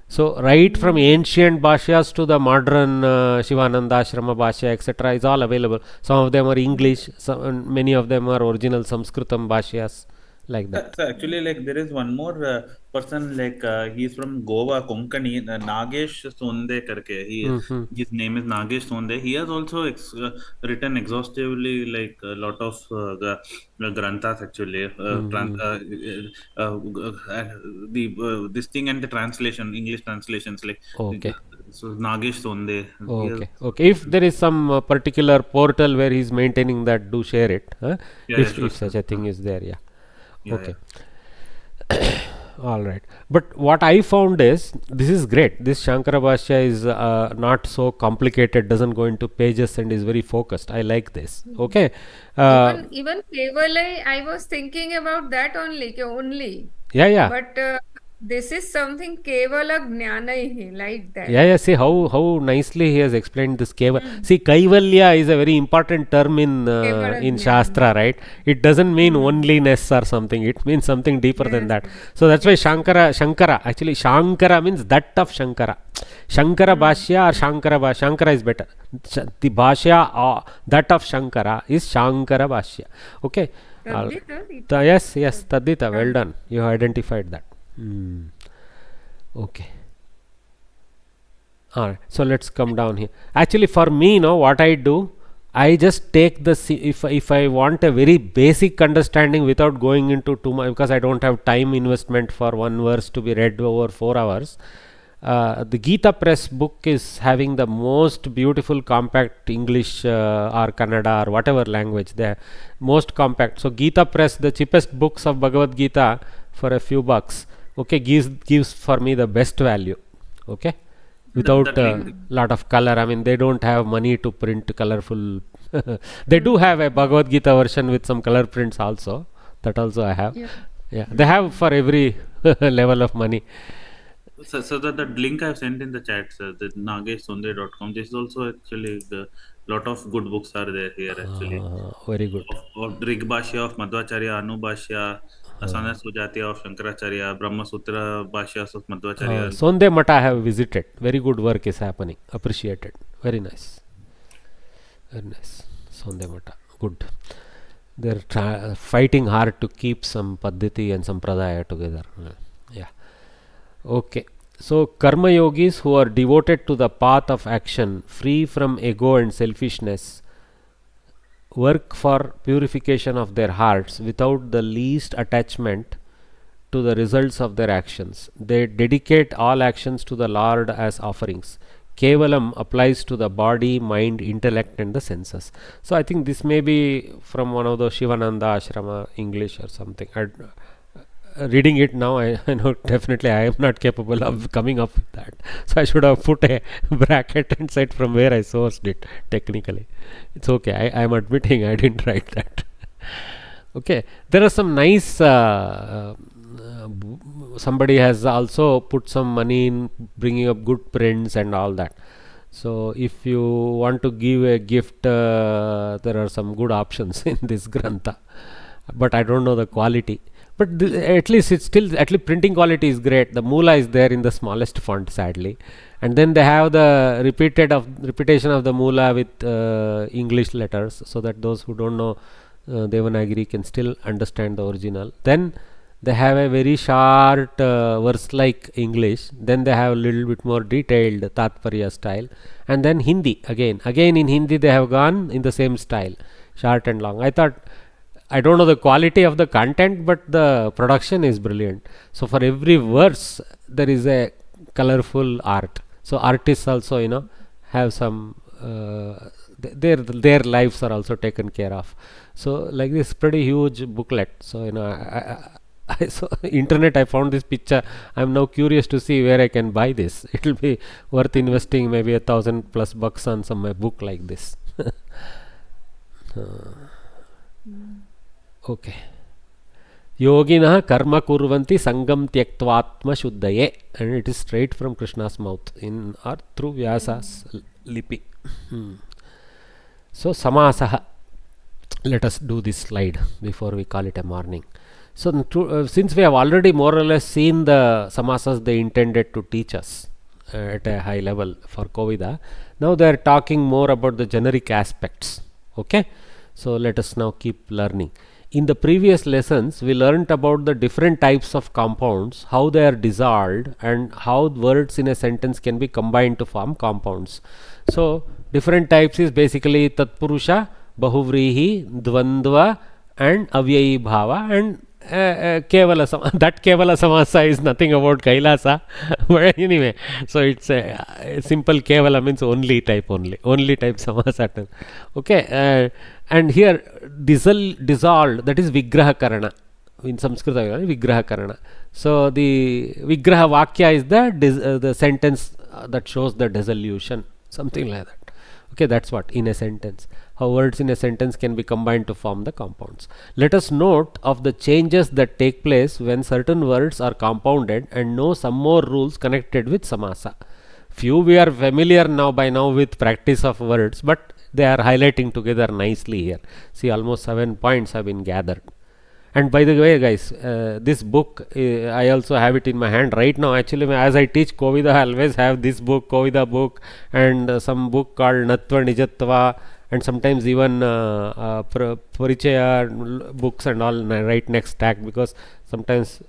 So right from ancient Bhashyas to the modern Shivananda Ashrama Bhashya, etc. is all available. Some of them are English, many of them are original Samskritam Bhashyas, like that. So actually, like there is one more person, like he's from Goa, Konkani, Nagesh Sonde karke. His name is Nagesh Sonde. He has also written exhaustively like a lot of the granthas actually. This thing and the translation, English translations, like okay. So Nagesh Sonde. Okay. If there is some particular portal where he is maintaining that, do share it. If such a thing is there, okay. All right. But what I found is, this is great. This Shankara Bhashya is not so complicated, doesn't go into pages and is very focused. I like this. Okay. Even Kevalai, I was thinking about that only. Yeah. But this is something Kevala Jnana, like that. Yeah. See how nicely he has explained this See, Kaivalya is a very important term in Shastra, right? It doesn't mean onlyness or something. It means something deeper than that. So that's why Shankara, actually Shankara means that of Shankara. Shankara Bhashya or Shankara Bhashya. Shankara is better. The Bhashya that of Shankara is Shankara Bhashya. Okay. Yes, Tadita, well done. You have identified that. Okay. Alright, so let's come down here. Actually, for me, what I do, I just take the if I want a very basic understanding without going into too much, because I don't have time investment for one verse to be read over 4 hours. The Gita Press book is having the most beautiful compact English or Kannada or whatever language, the most compact. So Gita Press, the cheapest books of Bhagavad Gita for a few bucks, okay, gives for me the best value, okay, without a lot of color. I mean, they don't have money to print colorful. They do have a Bhagavad Gita version with some color prints also. That also I have. Yeah, they have for every level of money. So that the link I've sent in the chat, sir, the nageshsonde.com, this is also actually the lot of good books are there here actually. Very good. Of Rig Bhashya of Madhvacharya, Anu Bhashya, Asana Sujati of Shankaracharya, Brahma Sutra Bhashyas of Madhvacharya. Sonde Mata I have visited. Very good work is happening. Appreciated. Very nice. Sonde Mata. Good. They're fighting hard to keep some Paddhati and some Pradaya together. Yeah. Okay. So Karma Yogis who are devoted to the path of action, free from ego and selfishness, work for purification of their hearts without the least attachment to the results of their actions. They dedicate all actions to the Lord as offerings. Kevalam applies to the body, mind, intellect and the senses. So I think this may be from one of the Shivananda Ashrama English or something. Reading it now, I know definitely I am not capable of coming up with that. So I should have put a bracket and said from where I sourced it technically. It's okay. I am admitting I didn't write that. Okay. There are some nice, somebody has also put some money in bringing up good prints and all that. So if you want to give a gift, there are some good options in this Grantha. But I don't know the quality. But at least it's still, at least printing quality is great. The Moola is there in the smallest font, sadly, and then they have the repetition of the Moola with English letters, so that those who don't know Devanagari can still understand the original. Then they have a very short verse like English. Then they have a little bit more detailed Tatparya style. And then Hindi again in Hindi they have gone in the same style, short and long. I thought, I don't know the quality of the content, but the production is brilliant. So for every verse there is a colorful art. So artists also, you know, have some their lives are also taken care of. So like this pretty huge booklet. So you know, I saw internet, I found this picture. I'm now curious to see where I can buy this. It will be worth investing maybe $1,000+ on some book like this. Okay. Yoginah karma kurvanti sangam tyaktvatma shuddhaye, and it is straight from Krishna's mouth in or through Vyasa's lipi. So samasaha. Let us do this slide before we call it a morning. So since we have already more or less seen the samasas they intended to teach us at a high level for Kovida, now they are talking more about the generic aspects. Okay, so let us now keep learning. In the previous lessons we learnt about the different types of compounds, how they are dissolved, and how words in a sentence can be combined to form compounds. So different types is basically Tatpurusha, Bahuvrihi, Dvandva and Avyayi Bhava, and Kevala that Kevala Samasa is nothing about Kailasa. But anyway, so it's a simple Kevala means only type Samasa. Okay, and here dissolved, that is Vigraha Karana. In Samskrita, Vigraha Karana. So the Vigraha Vakya is the sentence that shows the dissolution, something like that. Okay, that's what in a sentence. How words in a sentence can be combined to form the compounds. Let us note of the changes that take place when certain words are compounded and know some more rules connected with samasa. Few we are familiar by now with practice of words, but they are highlighting together nicely here. See, almost 7 points have been gathered. And by the way, guys, this book, I also have it in my hand right now. Actually, as I teach Kovida, I always have this book, Kovida book, and some book called Natva Nijattva, and sometimes even Parichaya books and all right next stack, because sometimes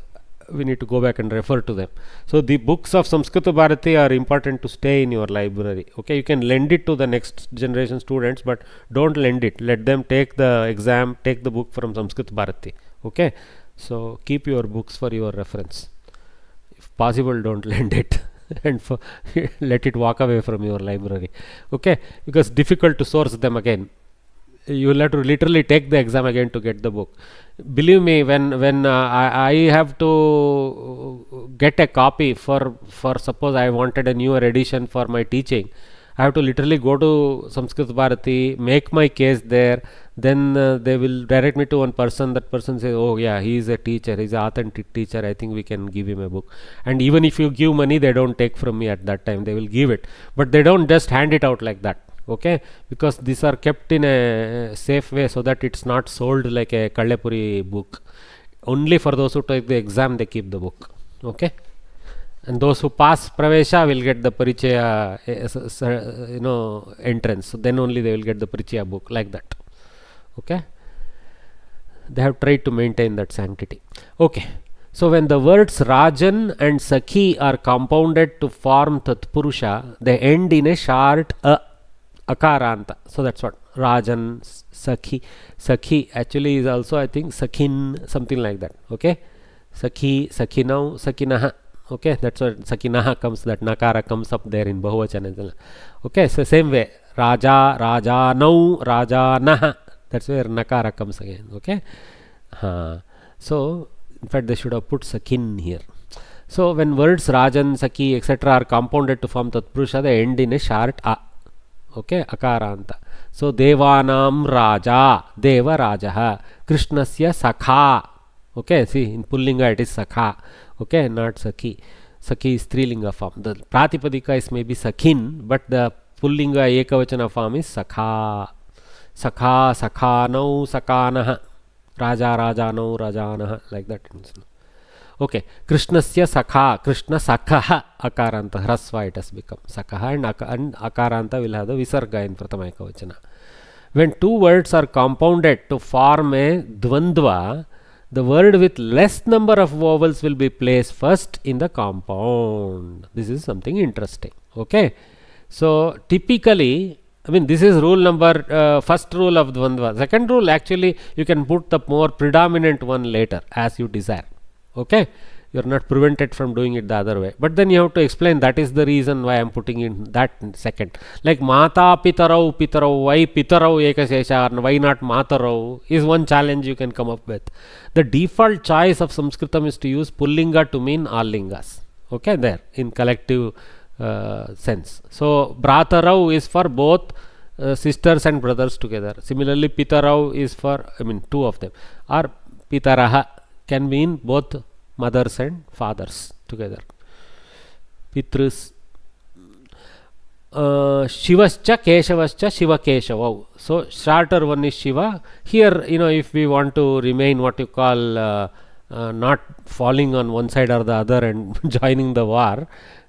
we need to go back and refer to them. So the books of Samskrita Bharati are important to stay in your library. Okay, you can lend it to the next generation students, but don't lend it. Let them take the exam, take the book from Samskrita Bharati. Okay, so keep your books for your reference. If possible, don't lend it and let it walk away from your library. Okay, because difficult to source them again. You will have to literally take the exam again to get the book. Believe me, when I have to get a copy for suppose I wanted a newer edition for my teaching, I have to literally go to Samskrita Bharati, make my case there, then they will direct me to one person. That person says, oh yeah, he is a teacher, he is an authentic teacher, I think we can give him a book. And even if you give money, they don't take from me at that time, they will give it, but they don't just hand it out like that. Okay, because these are kept in a safe way so that it's not sold like a Kallepuri book. Only for those who take the exam they keep the book. Okay, and those who pass Pravesha will get the Parichaya entrance. So then only they will get the Parichaya book, like that. Okay, they have tried to maintain that sanctity. Okay, so when the words Rajan and Sakhi are compounded to form Tatpurusha, they end in a short Akaranta. So that's what Rajan, Sakhi. Sakhi actually is also, I think, Sakhin, something like that. Okay, Sakhi, Sakhinau, Sakinaha. Okay, that's what Sakinaha comes, that Nakara comes up there in Bahuvachana. Okay, so same way, Raja, Rajanau, Rajanaha. That's where Nakara comes again. Okay, so in fact they should have put Sakhin here. So when words Rajan, Sakhi, etc. are compounded to form Tatpurusha, they end in a short A. Okay, Akaranta. So Devanam Raja, Deva Rajaha, Krishnasya Sakha. Okay, see, in Pullinga it is Sakha. Okay, not Sakhi. Sakhi is Strilinga form. The Pratipadika is maybe Sakhin, but the Pullinga Ekavachana form is Sakha. Sakha, Sakhanau, Sakhanaha. Raja, Rajanau, Rajanaha. Like that. Okay, Krishnasya Sakha, Krishna Sakha, Akaranta, Hrasva it has become. Sakha and Akaranta will have the Visarga in Pratama Ekavachana. when two words are compounded to form a dvandva, the word with less number of vowels will be placed first in the compound. This is something interesting. Okay, so typically, I mean, this is rule number first rule of dvandva. Second rule, actually you can put the more predominant one later as you desire. Okay, you are not prevented from doing it the other way, but then you have to explain that is the reason why I am putting in that second. Like mata pitarau pitarau, why pitarau ekashesha, why not matarau is one challenge you can come up with. The default choice of Sanskritam is to use pullinga to mean all lingas. Okay, there in collective sense. So bratarau is for both sisters and brothers together. Similarly, pitarau is for, I mean, two of them, or pitaraha can mean both mothers and fathers together. Pitrus. Shivascha Keshavascha Shiva Keshavau. So shorter one is Shiva. Here, you know, if we want to remain what you call not falling on one side or the other and joining the war,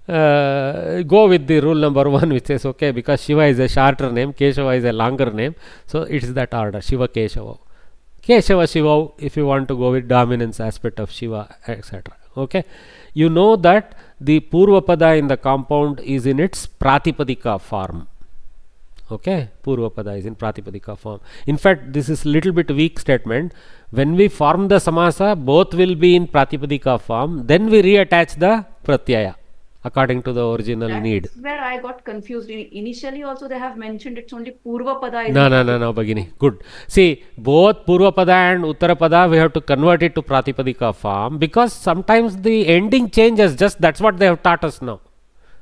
go with the rule number 1, which is okay, because Shiva is a shorter name, Keshava is a longer name, so it is that order, Shiva Keshava. Keshava Shiva, if you want to go with dominance aspect of Shiva, etc. Okay, you know that the Purvapada in the compound is in its Pratipadika form. Okay, Purvapada is in Pratipadika form. In fact, this is little bit weak statement. When we form the Samasa, both will be in Pratipadika form, then we reattach the Pratyaya according to the original need. That's where I got confused. Initially also they have mentioned it's only Purva Pada. No, Bhagini. Good. See, both Purva Pada and Uttara Pada, we have to convert it to Pratipadika form, because sometimes the ending changes. Just that's what they have taught us now.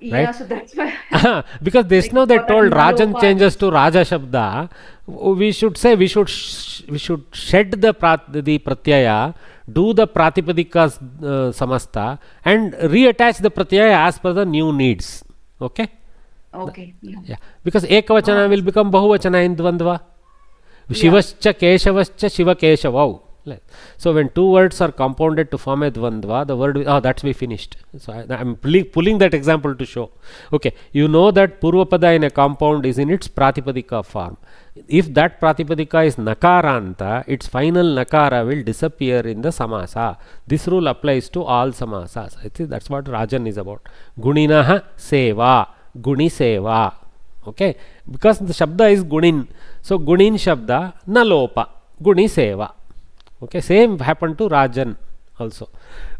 Yeah, right? so that's why. Because this now they told Rajan changes to Raja Shabda. We should say we should shed the Pratyaya, do the Pratipadika Samasta, and reattach the Pratyaya as per the new needs. Okay? Okay. Yeah. Because Ekavachana will become Bahuvachana in Dvandva. Shivascha Keshavascha Shiva Keshavau. So when two words are compounded to form a Dvandva, the word, that's we finished. So I am pulling that example to show. Okay, you know that Purvapada in a compound is in its Pratipadika form. If that Pratipadika is Nakaranta, its final Nakara will disappear in the Samasa. This rule applies to all Samasas. I think that's what Rajan is about. Guninaha Seva, Guni Seva. Okay, because the Shabda is Gunin. So Gunin Shabda, Nalopa, Guni Seva. Okay, same happened to Rajan also.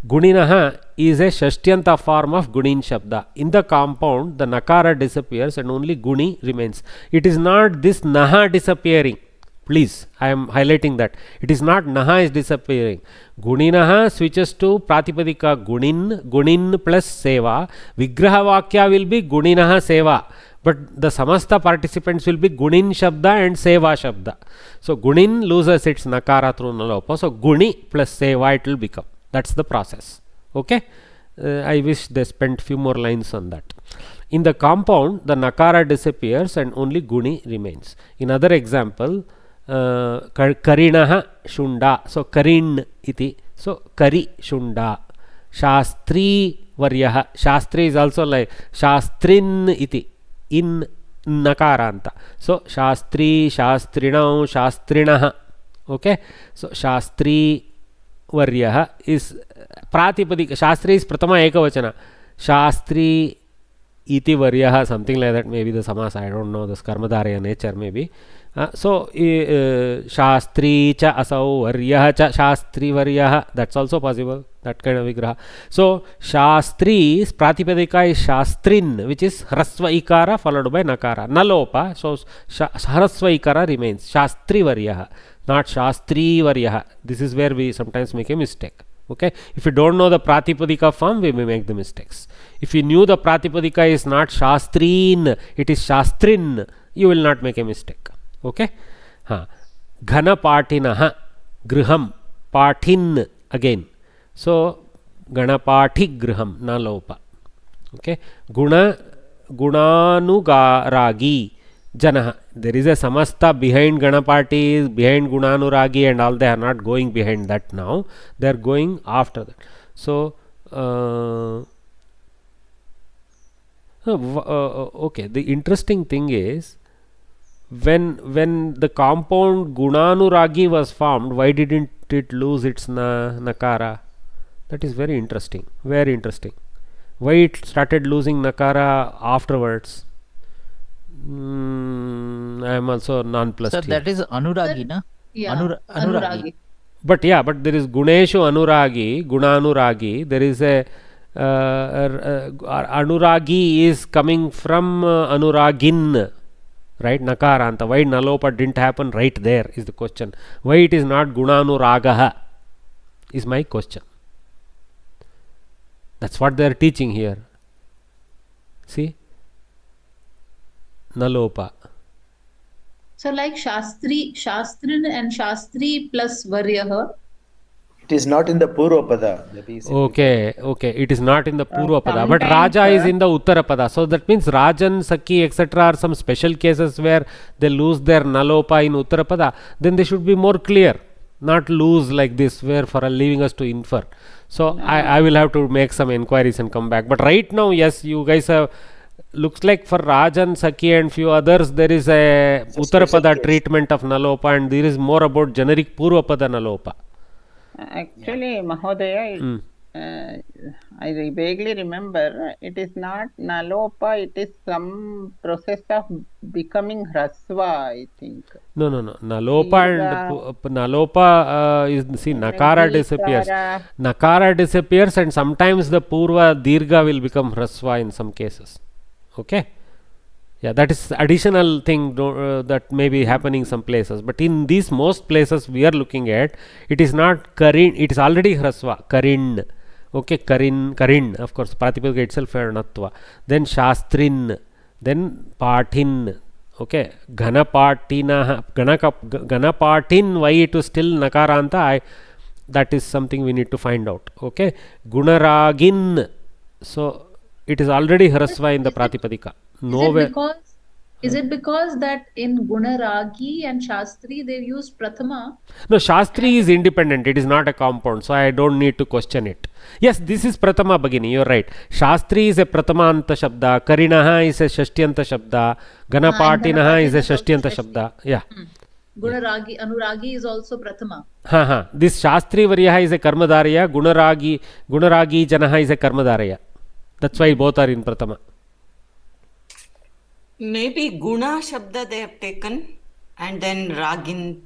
Guninaha is a Shashthyanta form of Gunin Shabda. In the compound, the Nakara disappears and only Guni remains. It is not this Naha disappearing. Please, I am highlighting that. It is not Naha is disappearing. Guninaha switches to Pratipadika Gunin plus Seva. Vigraha Vakya will be Guninaha Seva. But the Samasta participants will be Gunin Shabda and Seva Shabda. So Gunin loses its Nakara through Nalopa. So Guni plus Seva it will become. That's the process. Okay. I wish they spent few more lines on that. In the compound, the Nakara disappears and only Guni remains. In other example, Karinaha Shunda. So Karin iti. So Kari Shunda. Shastri Varyaha. Shastri is also like Shastrin iti. In Nakaranta. So Shastri, Shastrinau, Shastrinaha. Okay. So Shastri Varyaha is Pratipadika. Shastri is Pratama Ekavachana. Shastri iti Varyaha, something like that. Maybe the Samasa, I don't know, the Karmadharya nature maybe. So Shastri cha asau Varyaha cha Shastri Varyaha. That's also possible. That kind of vigraha. So Shastri's Pratipadika is Shastrin, which is Hrasva Ikara followed by Nakara. Nalopa. So Hrasva Ikara remains. Shastri Varyaha, not Shastri Varyaha. This is where we sometimes make a mistake. Okay. If you don't know the Pratipadika form, we may make the mistakes. If you knew the Pratipadika is not Shastrin, it is Shastrin, you will not make a mistake. Okay. Ghana Patinaha, Griham, Patin again. So Ganapati Griham, Nalopa. Okay. Gunanugaragi Janaha. There is a Samasta behind Ganapati, behind Gunanuragi, and all. They are not going behind that now. They are going after that. So okay. The interesting thing is when the compound gunanuragi was formed, why didn't it lose its nakara? That is very interesting. Very interesting. Why it started losing nakara afterwards? I am also nonplussed. So here. that is anuragi, na? Yeah, anuragi. But yeah, but there is guneshu anuragi, gunanuragi. There is a anuragi is coming from anuragin, right? Nakaranta. Why nalopa didn't happen right there is the question. Why it is not gunanuragaha is my question. That's what they are teaching here. See? Nalopa. So like Shastrin and Shastri plus Varyaha. It is not in the Purvapada. Okay. It is not in the Purvapada. But Raja is in the Uttarapada. So that means Rajan, Sakhi, etc. are some special cases where they lose their Nalopa in Uttarapada. Then they should be more clear. Not lose like this, where for leaving us to infer. So I will have to make some inquiries and come back. But right now, yes, you guys have. Looks like for Rajan, Sakhi and few others, there is a Uttarapada treatment of Nalopa, and there is more about generic Purvapada Nalopa. Actually, Mahodaya, I vaguely remember it is not Nalopa, it is some process of becoming Hrasva, I think. No. Nalopa and Nalopa is, see, Nakara disappears. Nakara disappears, and sometimes the Purva Dirgha will become Hrasva in some cases. Okay. Yeah, that is additional thing that may be happening some places. But in these most places we are looking at, it is not Karin, it is already Hrasva. Karin. Okay, Karin. Of course, Pratipadika itself had Natva. Then Shastrin. Then Pathin. Okay, Ghanapatina. Ghanapatin, why it was still Nakaranta? That is something we need to find out. Okay, Gunaragin. So, it is already Hrasva in the Pratipadika. Is it because that in Gunaragi and Shastri they used Prathama? No, Shastri is independent. It is not a compound. So I don't need to question it. Yes, this is Prathama Bhagini. You are right. Shastri is a Prathamanta Shabda. Karinaha is a Shashtiyanta Shabda. Ganapatinaha is a Shashtiyanta Shabda. Yeah. Gunaragi, Anuragi is also Prathama. This Shastri Varyaha is a Karmadaraya. Gunaragi Janaha is a Karmadaraya. That's why both are in Prathama. Maybe Guna Shabda they have taken and then Ragin.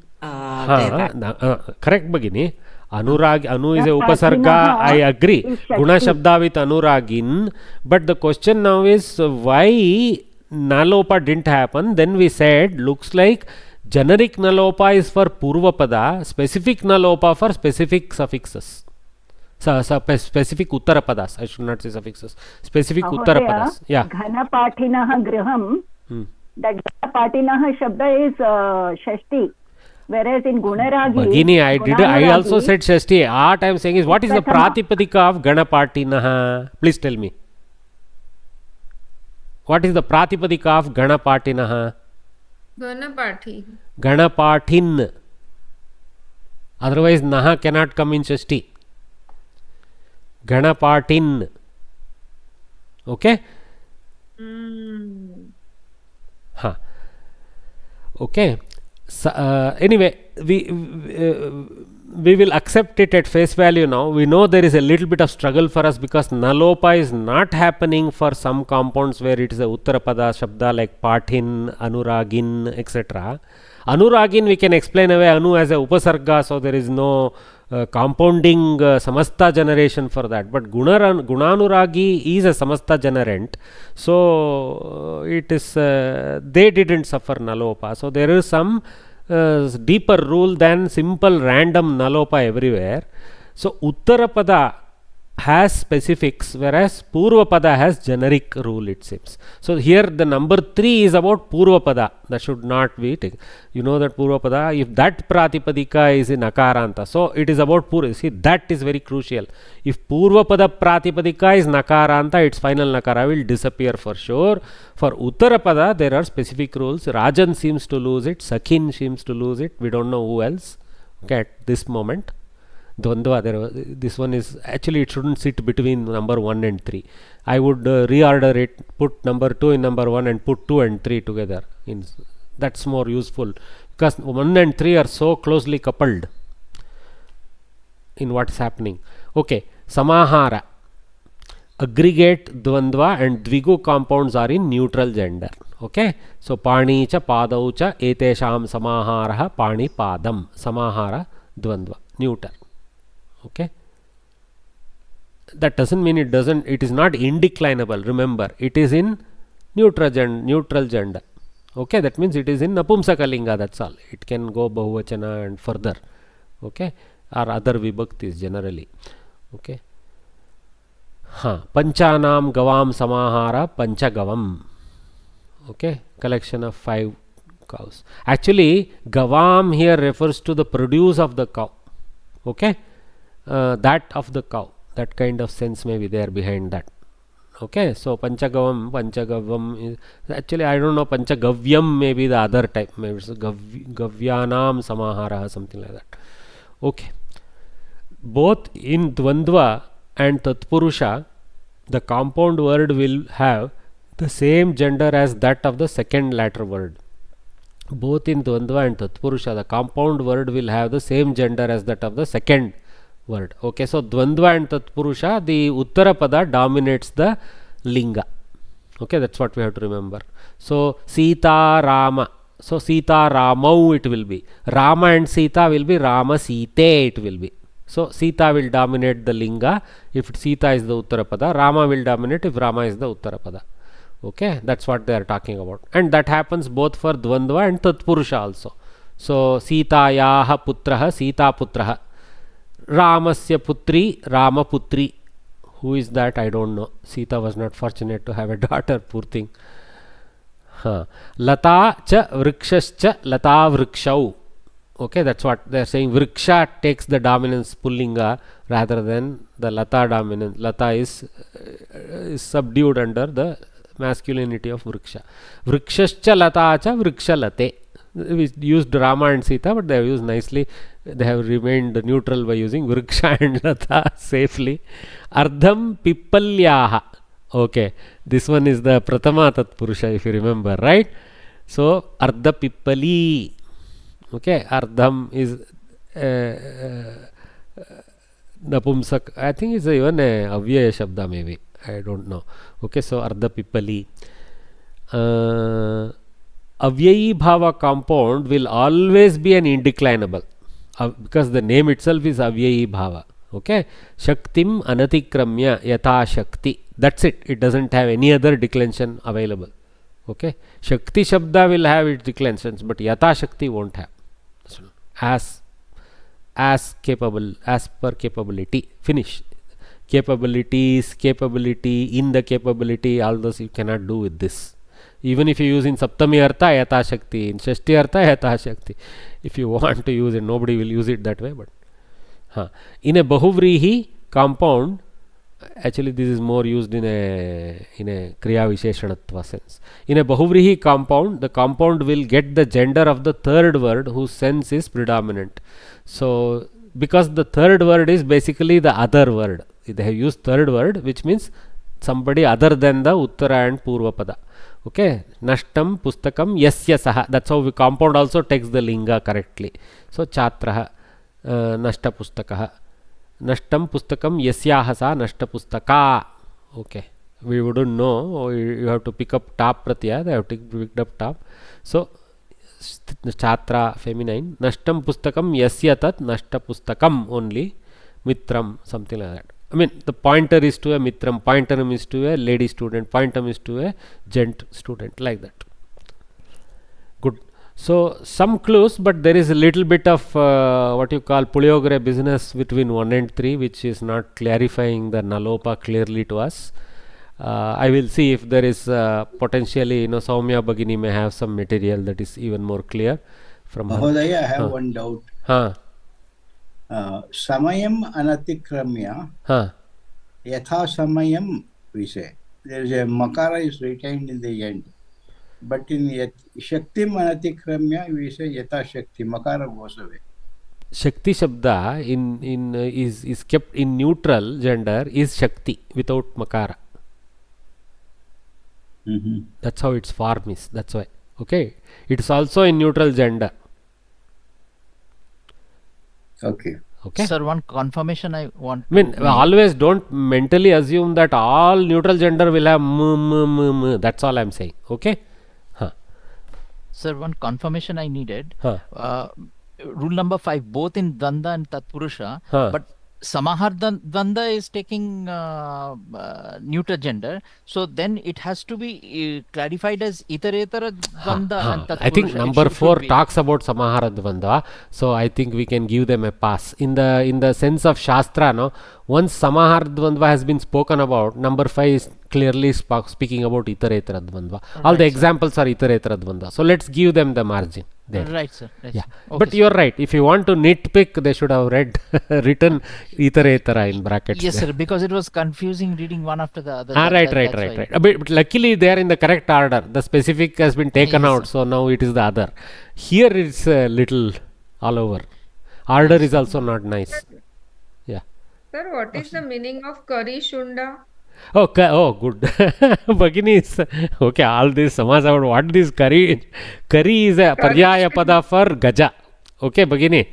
Correct, Bhagini. Anurag, Anu is a Upasarga. I agree. Guna Shabda with Anuragin. But the question now is why Nalopa didn't happen. Then we said, looks like generic Nalopa is for Purvapada, specific Nalopa for specific suffixes. Specific Uttarapadas. I should not say suffixes. Specific Uttarapadas. Yeah. Ghanapatinaha griham. That Ghanapatinaha Shabda is Shashti. Whereas in Gunaragi. Bhagini, I also said Shashti. What I am saying is, what is the Pratipadika of Ganapatinaha? Please tell me. What is the Pratipadika of Ganapatinaha? Ganapati. Ganapatin. Otherwise, Naha cannot come in Shashti. Ganapatin. Okay? Okay. So, anyway, we will accept it at face value now. We know there is a little bit of struggle for us because Nalopa is not happening for some compounds where it is a Uttarapada Shabda like Pathin, Anuragin, etc. Anuragin we can explain away Anu as a Upasarga, so there is no compounding samastha generation for that. But Gunanuragi is a samastha generant, so it is they didn't suffer Nalopa. So there is some deeper rule than simple random Nalopa everywhere. So Uttarapada has specifics, whereas Purvapada has generic rule, it seems. So here the number 3 is about Purvapada. That should not be taken. You know that Purvapada, if that Pratipadika is in Nakaranta, so it is about Purva. See, that is very crucial. If Purvapada Pratipadika is Nakaranta, its final Nakara will disappear for sure. For Uttarapada, there are specific rules. Rajan seems to lose it. Sakhin seems to lose it. We don't know who else. Okay, at this moment. Dvandva, this one is actually, it shouldn't sit between number 1 and 3. I would reorder it, put number 2 in number 1 and put 2 and 3 together. That's more useful because 1 and 3 are so closely coupled in what is happening. Okay, samahara. Aggregate dvandva and dvigu compounds are in neutral gender. Okay, so pani cha padau cha etesham samahara pani padam. Samahara dvandva neuter. Okay, that doesn't mean it is not indeclinable. Remember, it is in neutral gender. Okay, that means it is in napumsakalinga. That's all. It can go bahuvachana and further. Okay, or other vibhaktis generally. Okay. Panchanam gavam samahara panchagavam. Okay, collection of 5 cows. Actually, gavam here refers to the produce of the cow. Okay, that of the cow. That kind of sense may be there behind that. Okay, so panchagavam is actually, I don't know, panchagavyam may be the other type. Maybe it's gavyanam samahara, something like that. Okay, both in dvandva and tatpurusha, the compound word will have the same gender as that of the second latter word. Both in dvandva and tatpurusha, the compound word will have the same gender as that of the second word. Okay, so dvandva and tatpurusha, the uttarapada dominates the linga. Okay, that's what we have to remember. So Sita Rama. So Sita Ramau it will be. Rama and Sita will be Rama Site it will be. So Sita will dominate the linga if Sita is the uttarapada. Rama will dominate if Rama is the uttarapada. Okay, that's what they are talking about. And that happens both for dvandva and tatpurusha also. So Sitayaha putraha Sita putraha. Ramasya putri Rama putri. Who is that? I don't know. Sita was not fortunate to have a daughter, poor thing. Lata cha vrikshascha lata vrikshau. Okay, that's what they are saying. Vriksha takes the dominance pullinga rather than the lata dominance. Lata is subdued under the masculinity of vriksha. Vrikshascha lata cha vrikshalate. We used Rama and Sita, but they have used nicely. They have remained neutral by using vriksha and lata safely. Ardham pippalyaha. Okay, this one is the pratama tatpurusha, if you remember, right? So ardha pippali. Okay, ardham is napumsak. I think it's even a avyaya shabda maybe. I don't know. Okay, so ardha pippali. Avyayi bhava compound will always be an indeclinable because the name itself is avyayi bhava. Okay, shaktim anatikramya yatha shakti. That's it. It doesn't have any other declension available. Okay, shakti shabda will have its declensions, but yatha shakti won't have. As capable, as per capability. Finish. Capabilities, capability, in the capability, all those you cannot do with this. Even if you use in Saptami Artha, Yatha Shakti, in Shashti Artha, Yatha Shakti. If you want to use it, nobody will use it that way. But in a Bahuvrihi compound, actually this is more used in a Kriya Visheshanatva sense. In a Bahuvrihi compound, the compound will get the gender of the third word whose sense is predominant. So, because the third word is basically the other word. They have used third word, which means somebody other than the Uttara and Purvapada. Okay, Nashtam Pustakam Yasya Saha. That's how the compound also takes the linga correctly. So Chatraha Nashta Pustakaha. Nashtam Pustakam Yasyaha Sa Nashta Pustaka. Okay, we wouldn't know. You have to pick up top pratyaya. They have to pick up top. So Chatra feminine. Nashtam Pustakam Yasya Tat Nashta Pustakam only. Mitram, something like that. I mean, the pointer is to a mitram, pointerum is to a lady student, pointum is to a gent student, like that. Good. So, some clues, but there is a little bit of what you call puliogre business between 1 and 3, which is not clarifying the nalopa clearly to us. I will see if there is potentially, Saumya Bhagini may have some material that is even more clear from her. Mahodaya, I have one doubt. Samayam anatikramya yatha samayam, we say. There is a makara is retained in the end. But in shaktim anatikramya, we say yatha shakti. Makara goes away. Shakti shabda is kept in neutral gender is shakti without makara. That's how its form is. That's why. Okay, it's also in neutral gender. Okay. Okay. Sir, one confirmation I want. I mean, always don't mentally assume that all neutral gender will have m. That's all I'm saying. Okay. Huh. Sir, one confirmation I needed. Huh. Rule number 5, both in Dvanda and Tatpurusha, but Samahar Dvanda is taking neuter gender, so then it has to be clarified as Itaretara Dvanda and Tatpurusha. I think number 4 talks about Samahara Dvanda, so I think we can give them a pass. In the sense of Shastra, no, once Samahar Dvandva has been spoken about, number 5 is clearly speaking about Itaretara Dvandva. All the examples are Itaretara Dvandva. So let's give them the margin there. Right, sir. Right, yeah. Sir. Okay, but you're right. If you want to nitpick, they should have written Itaretara in brackets. Yes, there. sir, because it was confusing reading one after the other. Right. But luckily they are in the correct order. The specific has been taken out, so now it is the other. Here it's a little all over. Order is also not nice. Yeah. Sir, what is the meaning of Kari Shunda? Oh, good. Bhagini is okay. All this samas about what this curry is a paryaya pada for gaja. Okay, Bhagini.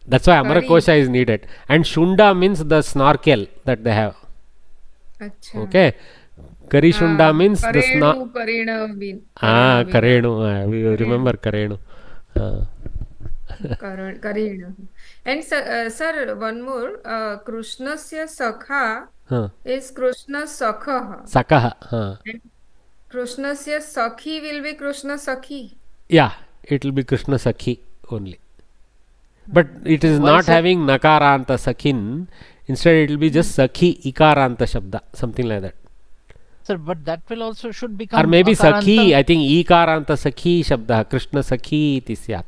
That's why Amara Kosha is needed. And Shunda means the snorkel that they have. Achha. Okay. Kari Shunda means the snorkel. Karenu. We remember Karenu. Karenu. And sir, one more. Krishnasya Sakha is Krishna Sakha. Sakha. Krishnasya Sakhi will be Krishna Sakhi. Yeah, it will be Krishna Sakhi only. But it is not having Nakaranta Sakhin. Instead, it will be just Sakhi Ikaranta Shabda. Something like that. Sir, but that will also should become. Or maybe Akaranta. Sakhi. I think Ikaranta Sakhi Shabda. Krishna Sakhi iti syat.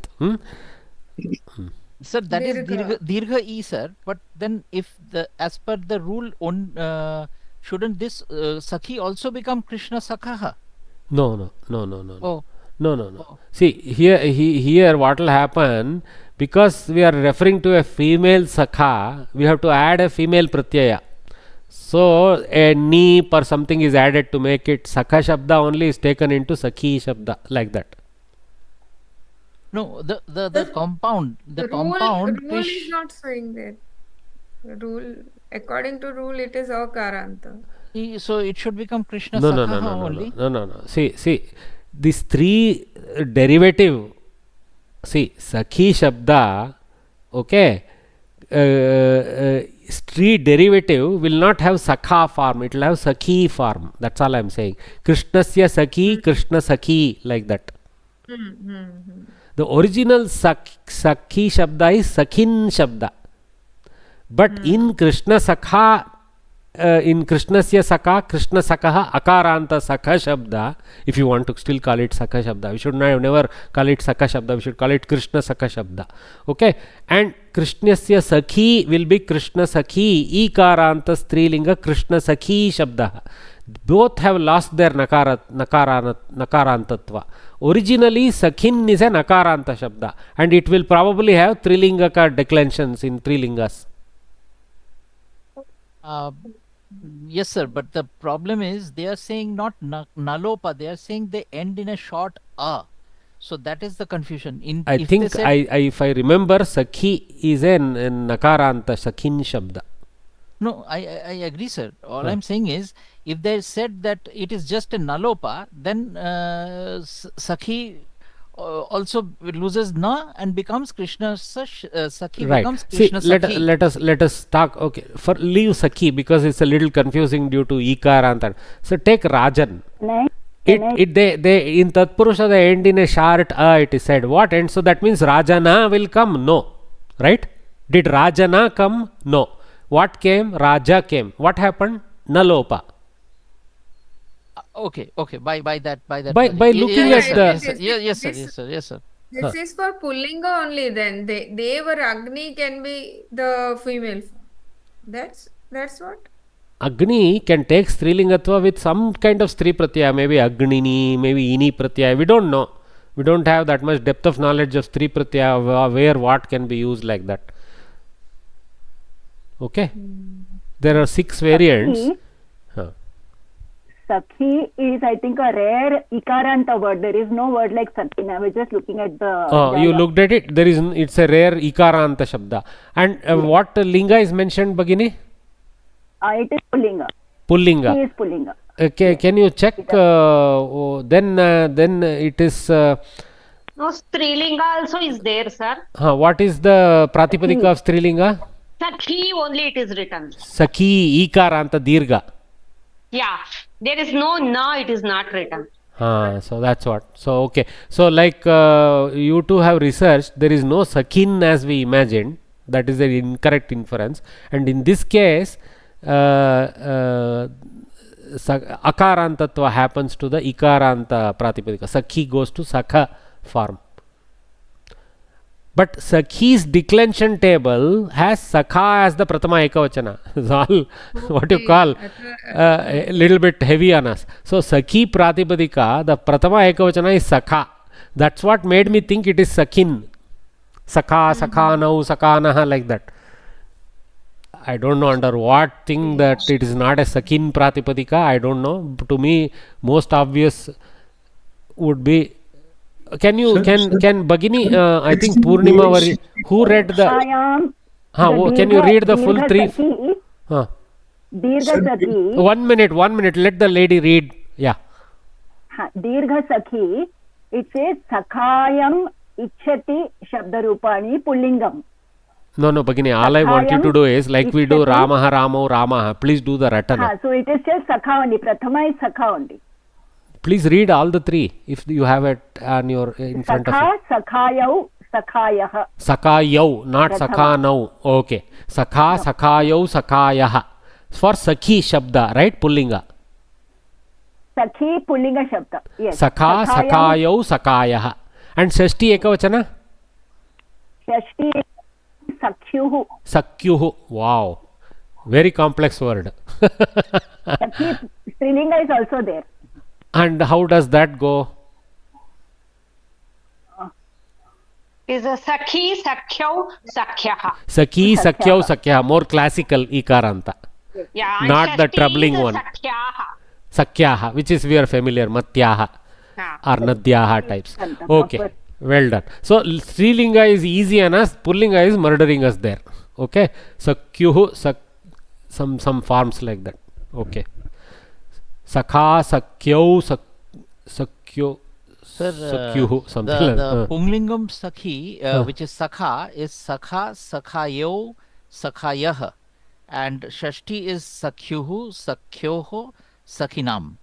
Sir, that is Dirgha E, sir. But then, if as per the rule, shouldn't this Sakhi also become Krishna Sakha? No. Oh. No. See, here what will happen, because we are referring to a female Sakha, we have to add a female Pratyaya. So, a Ni or something is added to make it Sakha Shabda only is taken into Sakhi Shabda, like that. No, the compound. The compound. Rule is not saying that. Rule, according to rule, it is Akaranta. So it should become Krishna Sakha only. No. See, these 3 derivative. See, Sakhi Shabda. Okay. 3 derivative will not have Sakha form. It will have Sakhi form. That's all I am saying. Krishnasya Sakhi, Krishna Sakhi, like that. The original Sakhi Shabda is Sakhin Shabda. But in Krishna Sakha, in Krishnasya Sakha, Krishna Sakha, Akaranta Sakha Shabda, if you want to still call it Sakha Shabda, we should never call it Sakha Shabda, we should call it Krishna Sakha Shabda. Okay? And Krishnasya Sakhi will be Krishna Sakhi, Ikaranta Strilinga, Krishna Sakhi Shabda. Both have lost their nakarantatva. Originally, Sakhin is a nakaranta shabda, and it will probably have Trilingaka declensions in Trilingas. Yes, sir, but the problem is they are saying not nalopa, they are saying they end in a short a. So that is the confusion. If I remember, Sakhi is a nakaranta Sakhin shabda. No, I agree, sir. All I'm saying is, if they said that it is just a nalopa, then Sakhi also loses na and becomes Krishna Sakhi. Right. Becomes Krishna Sakhi. Let us talk. Okay, leave Sakhi because it's a little confusing due to Ikar and that. So take Rajan. They in Tatpurusha they end in a short a. It is said what end? So that means Rajana will come. No, right? Did Rajana come? No. What came? Raja came. What happened? Nalopa. Okay. By looking at the yes sir. This is for Pullinga only. Then Deva Agni can be the female form. That's what. Agni can take Strilingatva with some kind of Stri Pratyaya, maybe Agnini, maybe Ini Pratyaya. We don't know. We don't have that much depth of knowledge of Stri Pratyaya, where what can be used like that. Okay. There are 6 variants. Sakhi is, I think, a rare Ikaranta word. There is no word like Sakhi. I was just looking at the. You looked at it. There is. It's a rare Ikaranta Shabda. And what Linga is mentioned, Bhagini? It is Pullinga. Pullinga. He is Pullinga. Okay, yes. Can you check? Then it is. No, Strilinga also is there, sir. What is the Pratipadika of Strilinga? Sakhi only it is written. Sakhi, Ikaranta, Dirga. Yeah, there is no na, it is not written. So that's what. So okay. So like you two have researched, there is no Sakin as we imagined. That is the incorrect inference. And in this case, Akarantatva happens to the Ikaranta Pratipadika. Sakhi goes to Sakha form. But Sakhi's declension table has Sakha as the Pratama Ekavachana. It's all what you call a little bit heavy on us. So Sakhi Pratipadika, the Pratama Ekavachana is Sakha. That's what made me think it is Sakin. Sakha, Sakhanau, Sakhanaha, like that. I don't know under what thing that it is not a Sakin Pratipadika. I don't know. To me, most obvious would be. Can Bhagini? I think Purnima. Who read the? Can you read the full three? Dirgha Sakhi. 1 minute. Let the lady read. Yeah. Dirgha Sakhi. It says Sakhayam Ichhati Shabdarupani Pullingam. No, Bhagini. All I want you to do is like we do Ramaha, Ramo, Ramaha. Please do the Ratana. So it is just Sakha only. Prathama is Sakha only. Please read all the three if you have it on your in front of you. Sakhayau, Sakhayah. Sakhayau, not Sakhanau. Okay. Sakha, Sakhayau, Sakhayah. For Sakhi Shabda, right? Pullinga. Sakhi Pullinga Shabda. Yes. Sakha, Sakhayau, Sakhayah. And Shashti Ekavachana? Shashti Sakyuhu. Sakyuhu. Wow. Very complex word. Sakhi Strilinga is also there. And how does that go? Is a Sakhi, Sakhyau, Sakhyaha. Sakhi, Sakhyau, Sakhyaha. More classical Ikaranta. Yeah, not the troubling one. Sakhyaha. Sakhyaha, which is we are familiar. Matyaha or Nadyaha types. Okay. Well done. So Strilinga is easy on us. Pullinga is murdering us there. Okay. Sakyuhu, some forms like that. Okay. Sakha, Sakyau, Sakyo, Sakyuhu, something like that. The Punglingam Sakhi, which is Sakha, is Sakha, Sakhayau, Sakhayah. And Shashti is Sakyuhu, Sakyoho, Sakhinam.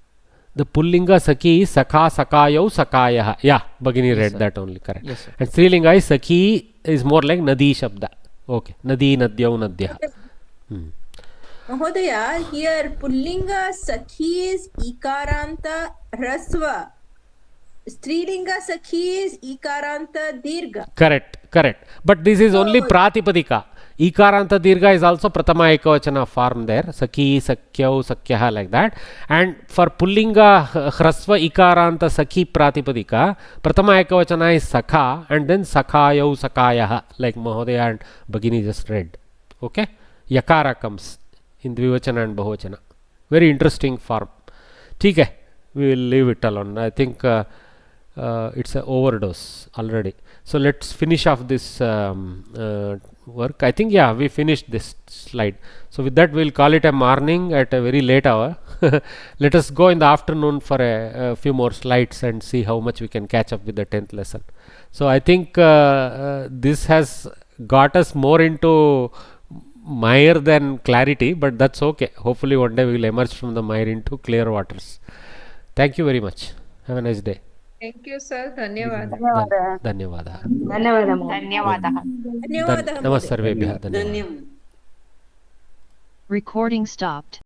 The Pullinga Sakhi is Sakha, Sakhayau, Sakhayah. Yeah, Bhagini read that only, correct. Yes, sir. And Strilinga is Sakhi is more like Nadi Shabda. Okay. Nadi, Nadyau, Nadyaha. Mahodaya, here Pullinga Sakhi is Ikaranta Rasva. Strilinga Sakhi is Ikaranta Dirga. Correct. But this is only Pratipadika. Ikaranta Dirga is also Pratama Ekavachana form there. Sakhi, Sakyau, Sakyaha, like that. And for Pullinga Hrasva Ikaranta Sakhi Pratipadika, Pratama Ekavachana is Sakha and then Sakhayau, Sakhayaha, like Mahodaya and Bhagini just read. Okay. Yakara comes in Dvivachana and Bahuvachana. Very interesting form. ठीक है, we will leave it alone. I think it's an overdose already. So let's finish off this work. I think we finished this slide. So with that we'll call it a morning at a very late hour. Let us go in the afternoon for a few more slides and see how much we can catch up with the 10th lesson. So I think this has got us more into mire than clarity, but that's okay. Hopefully one day we will emerge from the mire into clear waters. Thank you very much. Have a nice day. Thank you, sir. Dhanyawad. Dhanyawad. Dhanyawad. Namaste. Recording stopped.